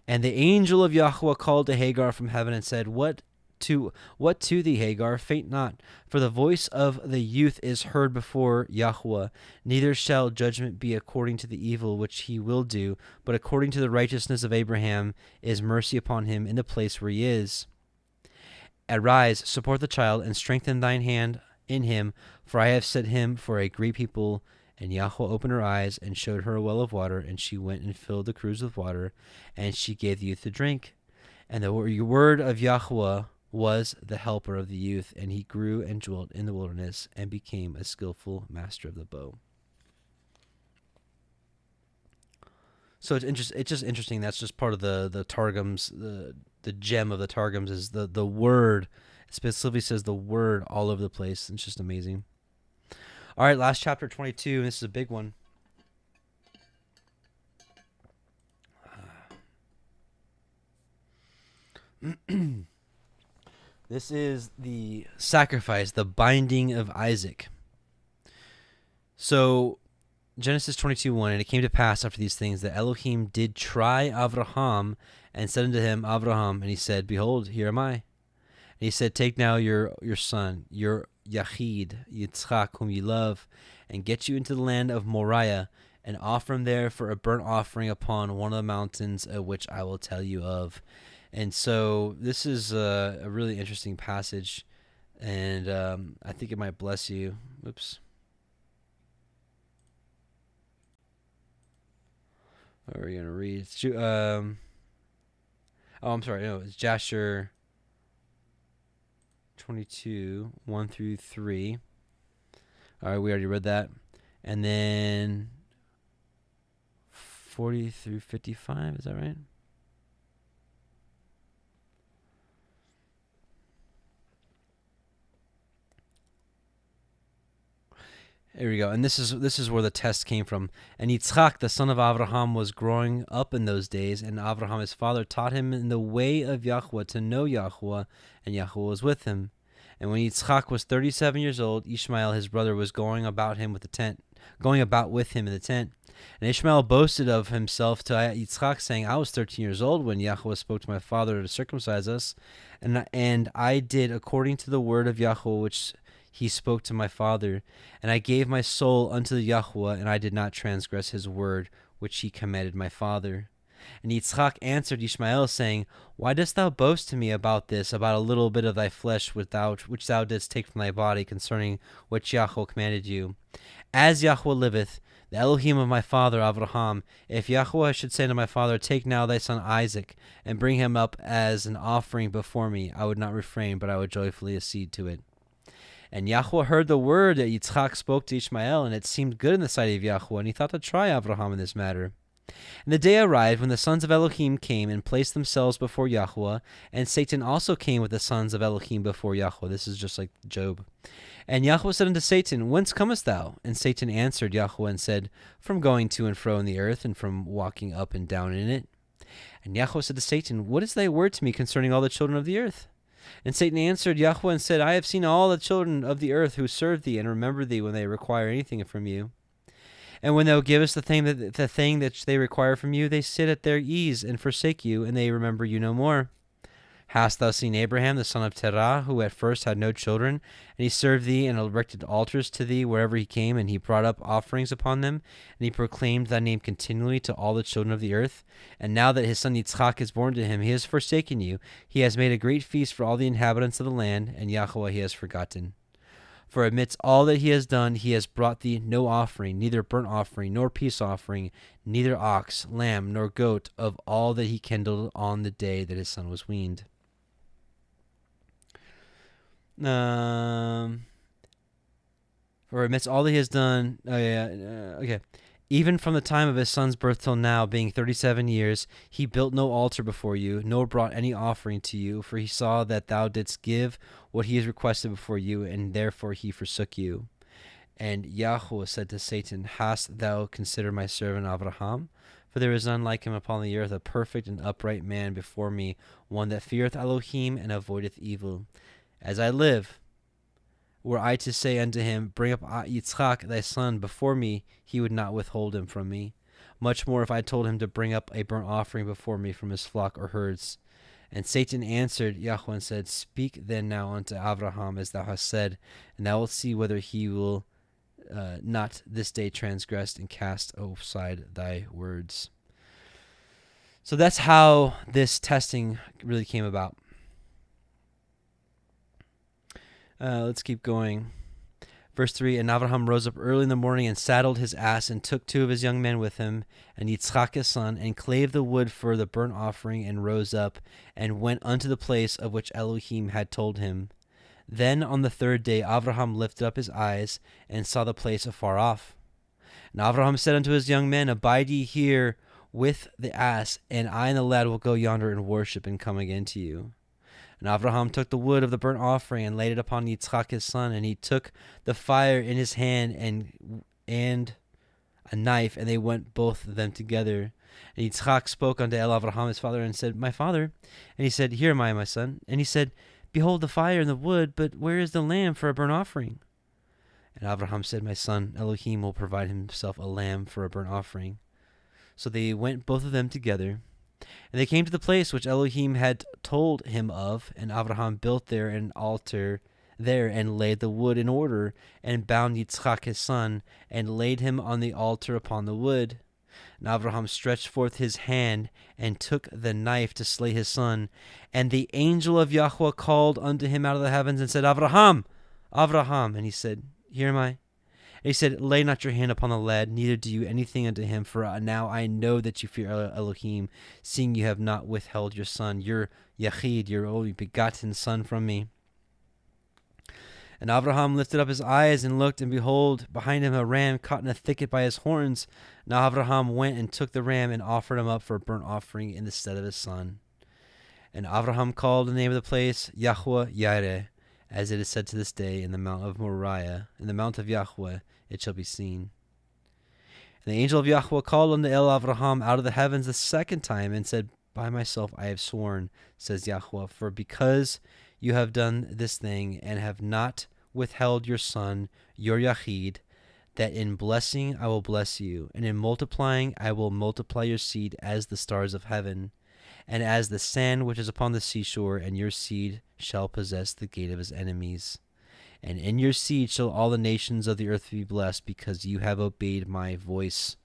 And the angel of Yahweh called to Hagar from heaven and said, What to thee, Hagar? Faint not, for the voice of the youth is heard before Yahweh. Neither shall judgment be according to the evil which he will do, but according to the righteousness of Abraham is mercy upon him in the place where he is. Arise, support the child, and strengthen thine hand in him, for I have set him for a great people. And Yahweh opened her eyes, and showed her a well of water, and she went and filled the cruse with water, and she gave the youth to drink. And the word of Yahweh was the helper of the youth, and he grew and dwelt in the wilderness, and became a skillful master of the bow. So it's just interesting. That's just part of the Targums. The gem of the Targums is the word. It specifically says the word all over the place. It's just amazing. All right, last chapter 22, and this is a big one. This is the sacrifice, the binding of Isaac. So Genesis 22:1, And it came to pass after these things that Elohim did try Abraham, and said unto him, Abraham, and he said, Behold, here am I. And he said, Take now your son, your Yachid, Yitzchak, whom you love, and get you into the land of Moriah, and offer him there for a burnt offering upon one of the mountains of which I will tell you of. And so this is a really interesting passage, and I think it might bless you. Oops. What are we going to read? I'm sorry. No, it's Jasher 22, 1 through 3. All right, we already read that. And then 40 through 55, is that right? Here we go. And this is where the test came from. And Yitzchak, the son of Abraham, was growing up in those days, and Abraham his father taught him in the way of Yahweh to know Yahweh, and Yahweh was with him. And when Yitzchak was 37 years old, Ishmael his brother was going about with him in the tent. And Ishmael boasted of himself to Yitzchak, saying, I was 13 years old when Yahweh spoke to my father to circumcise us, and I did according to the word of Yahweh which he spoke to my father. And I gave my soul unto Yahweh, and I did not transgress his word which he commanded my father. And Yitzchak answered Ishmael, saying, Why dost thou boast to me about this, about a little bit of thy flesh which thou didst take from thy body, concerning which Yahweh commanded you? As Yahweh liveth, the Elohim of my father Abraham, if Yahweh should say to my father, Take now thy son Isaac, and bring him up as an offering before me, I would not refrain, but I would joyfully accede to it. And Yahweh heard the word that Yitzchak spoke to Ishmael, and it seemed good in the sight of Yahweh, and he thought to try Abraham in this matter. And the day arrived when the sons of Elohim came and placed themselves before Yahweh, and Satan also came with the sons of Elohim before Yahweh. This is just like Job. And Yahweh said unto Satan, Whence comest thou? And Satan answered Yahweh and said, From going to and fro in the earth, and from walking up and down in it. And Yahweh said to Satan, What is thy word to me concerning all the children of the earth? And Satan answered Yahweh and said, I have seen all the children of the earth who serve thee, and remember thee when they require anything from you. And when thou givest the thing that they require from you, they sit at their ease and forsake you, and they remember you no more. Hast thou seen Abraham the son of Terah, who at first had no children, and he served thee and erected altars to thee wherever he came, and he brought up offerings upon them, and he proclaimed thy name continually to all the children of the earth? And now that his son Yitzchak is born to him, he has forsaken you. He has made a great feast for all the inhabitants of the land, and Yahweh he has forgotten. For amidst all that he has done, he has brought thee no offering, neither burnt offering, nor peace offering, neither ox, lamb, nor goat, of all that he kindled on the day that his son was weaned. For amidst all that he has done, even from the time of his son's birth till now, being 37 years, he built no altar before you, nor brought any offering to you, for he saw that thou didst give what he has requested before you, and therefore he forsook you. And Yahweh said to Satan, Hast thou considered my servant Abraham? For there is none like him upon the earth, a perfect and upright man before me, one that feareth Elohim and avoideth evil. As I live, were I to say unto him, Bring up Yitzchak thy son before me, he would not withhold him from me. Much more if I told him to bring up a burnt offering before me from his flock or herds. And Satan answered Yahweh and said, Speak then now unto Abraham as thou hast said, and thou wilt see whether he will not this day transgress and cast aside thy words. So that's how this testing really came about. Let's keep going. Verse 3, And Abraham rose up early in the morning and saddled his ass and took 2 of his young men with him and Yitzchak his son and clave the wood for the burnt offering and rose up and went unto the place of which Elohim had told him. Then on the 3rd day Abraham lifted up his eyes and saw the place afar off. And Abraham said unto his young men, Abide ye here with the ass, and I and the lad will go yonder and worship and come again to you. And Abraham took the wood of the burnt offering and laid it upon Yitzchak his son, and he took the fire in his hand and a knife, and they went both of them together. And Yitzchak spoke unto Abraham his father and said, My father. And he said, Here am I, my son. And he said, Behold the fire and the wood, but where is the lamb for a burnt offering? And Abraham said, My son, Elohim will provide himself a lamb for a burnt offering. So they went both of them together. And they came to the place which Elohim had told him of, and Abraham built there an altar there, and laid the wood in order, and bound Yitzchak his son, and laid him on the altar upon the wood. And Abraham stretched forth his hand, and took the knife to slay his son. And the angel of Yahweh called unto him out of the heavens, and said, Abraham, Abraham. And he said, Here am I. And he said, Lay not your hand upon the lad, neither do you anything unto him, for now I know that you fear Elohim, seeing you have not withheld your son, your Yachid, your only begotten son, from me. And Abraham lifted up his eyes and looked, and behold, behind him a ram caught in a thicket by his horns. Now Abraham went and took the ram and offered him up for a burnt offering in the stead of his son. And Abraham called the name of the place Yahweh Yireh, as it is said to this day, in the mount of Moriah, in the mount of Yahweh, it shall be seen. And the angel of Yahweh called unto Abraham out of the heavens the 2nd time, and said, By myself I have sworn, says Yahweh, for because you have done this thing, and have not withheld your son, your Yachid, that in blessing I will bless you, and in multiplying I will multiply your seed as the stars of heaven, and as the sand which is upon the seashore, and your seed shall possess the gate of his enemies. And in your seed shall all the nations of the earth be blessed, because you have obeyed my voice.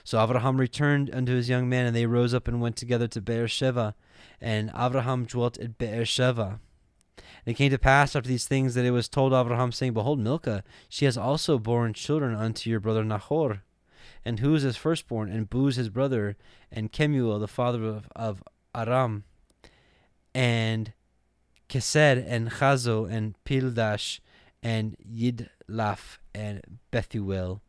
So Abraham returned unto his young man, and they rose up and went together to Beersheba, and Abraham dwelt at Beersheba. And it came to pass after these things that it was told Abraham, saying, Behold, Milcah, she has also borne children unto your brother Nahor, and Huz his firstborn, and Buz his brother, and Kemuel the father of Aram, and Kesed, and Chazo, and Pildash, and Yidlaf, and Bethuel.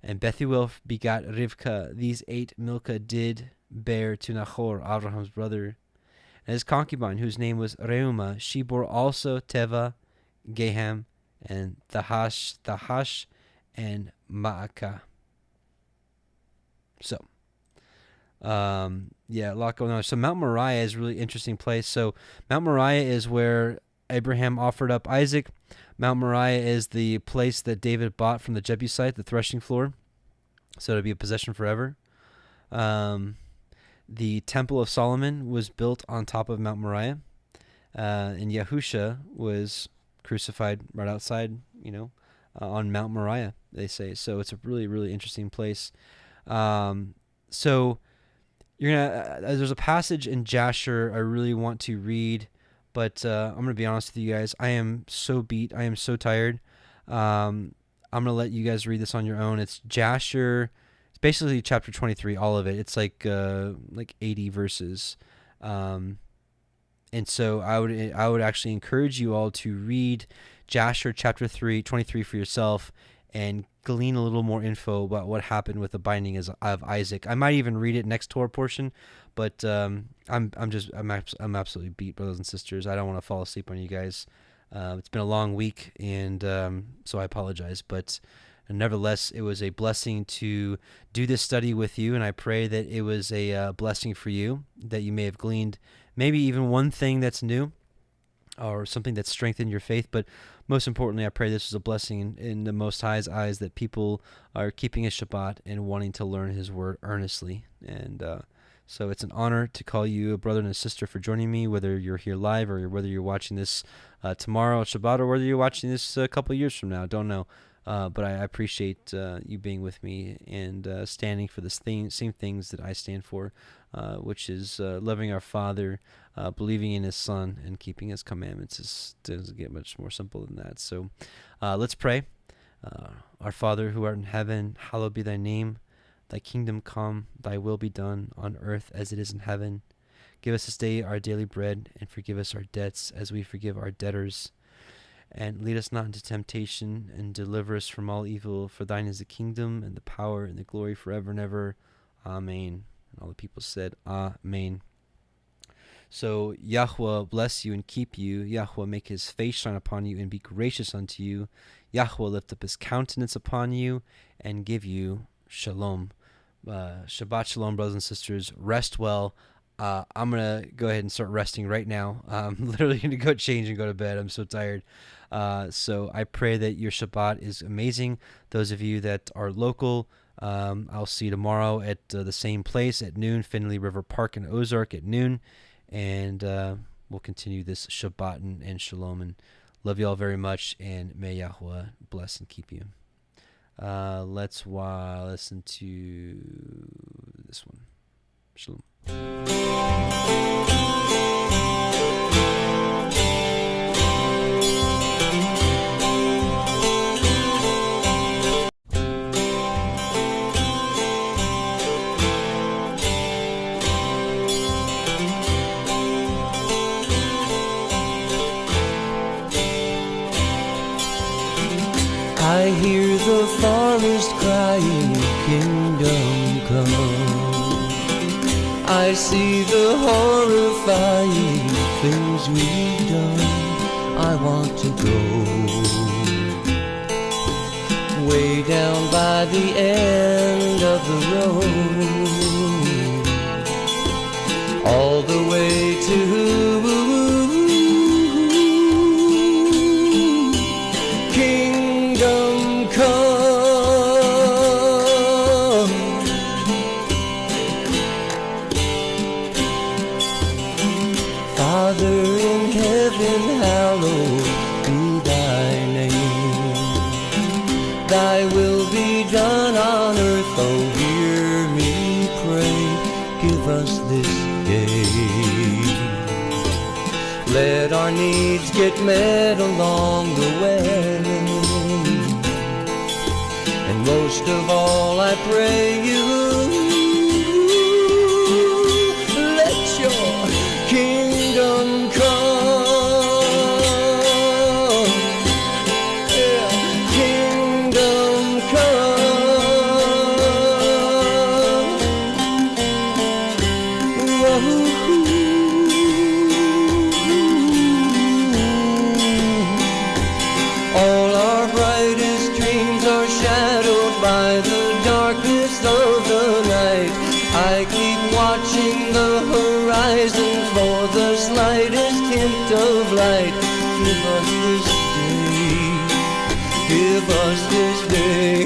And Bethuel begat Rivkah. These 8 Milcah did bear to Nahor, Abraham's brother. And his concubine, whose name was Reumah, she bore also Teva, Gaham, and Thahash, and Maacah. So, a lot going on. So Mount Moriah is a really interesting place. So Mount Moriah is where Abraham offered up Isaac. Mount Moriah is the place that David bought from the Jebusite, the threshing floor. So it'll be a possession forever. The Temple of Solomon was built on top of Mount Moriah. And Yahusha was crucified right outside, on Mount Moriah, they say. So it's a really, really interesting place. So you're gonna there's a passage in Jasher I really want to read, but I'm gonna be honest with you guys. I am so beat. I am so tired. I'm gonna let you guys read this on your own. It's Jasher. It's basically chapter 23, all of it. It's like 80 verses. And so I would actually encourage you all to read Jasher chapter 23 for yourself, and glean a little more info about what happened with the binding of Isaac. I might even read it next Torah portion, but I'm absolutely beat, brothers and sisters. I don't want to fall asleep on you guys. It's been a long week, and so I apologize. But nevertheless, it was a blessing to do this study with you, and I pray that it was a blessing for you, that you may have gleaned maybe even one thing that's new, or something that strengthened your faith. But most importantly, I pray this was a blessing in the Most High's eyes, that people are keeping his Shabbat and wanting to learn his word earnestly. And so it's an honor to call you a brother and a sister for joining me, whether you're here live or whether you're watching this tomorrow at Shabbat, or whether you're watching this a couple of years from now. I don't know. But I appreciate you being with me and standing for the same things that I stand for, which is loving our Father, believing in his Son, and keeping his commandments. It doesn't get much more simple than that. So let's pray. Our Father, who art in heaven, hallowed be thy name. Thy kingdom come, thy will be done on earth as it is in heaven. Give us this day our daily bread, and forgive us our debts as we forgive our debtors. And lead us not into temptation, and deliver us from all evil. For thine is the kingdom, and the power, and the glory forever and ever. Amen. And all the people said, Amen. So Yahweh bless you and keep you. Yahweh make his face shine upon you and be gracious unto you. Yahweh lift up his countenance upon you and give you shalom. Shabbat shalom, brothers and sisters. Rest well. I'm going to go ahead and start resting right now. I'm literally going to go change and go to bed. I'm so tired. So I pray that your Shabbat is amazing. Those of you that are local, I'll see you tomorrow at the same place at noon, Finley River Park in Ozark at noon. And we'll continue this Shabbat and shalom. And love you all very much. And may Yahweh bless and keep you. Let's listen to this one. Shalom. I hear the farmers crying, kingdom come. I see the horrifying things we've done. I want to go way down by the end of the road, all the way to heaven, hallowed be thy name. Thy will be done on earth, oh hear me pray, give us this day. Let our needs get met along the way, and most of all I pray you, let your kingdom come, yeah, kingdom come. Whoa. All our brightest dreams are shadowed by the darkness of the night. I keep watching the horizon for the slightest hint of light. Give us this day, give us this day.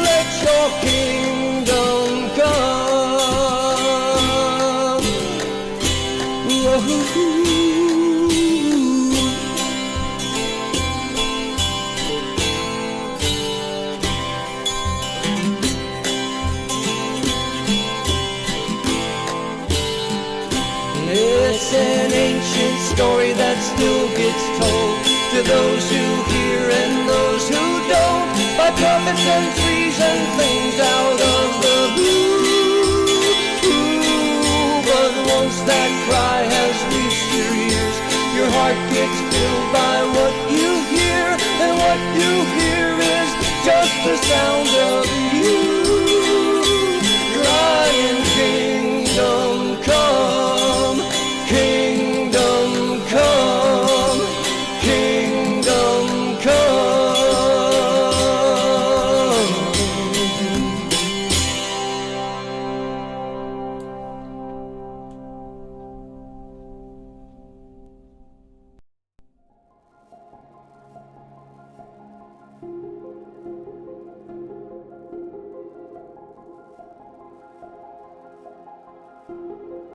Let your kingdom come. Whoa. It's an ancient story that still gets told to those who hear and those who don't, by prophets and trees and things out of the blue. But once that cry has reached your ears, your heart gets filled by what you hear, and what you hear is just the sound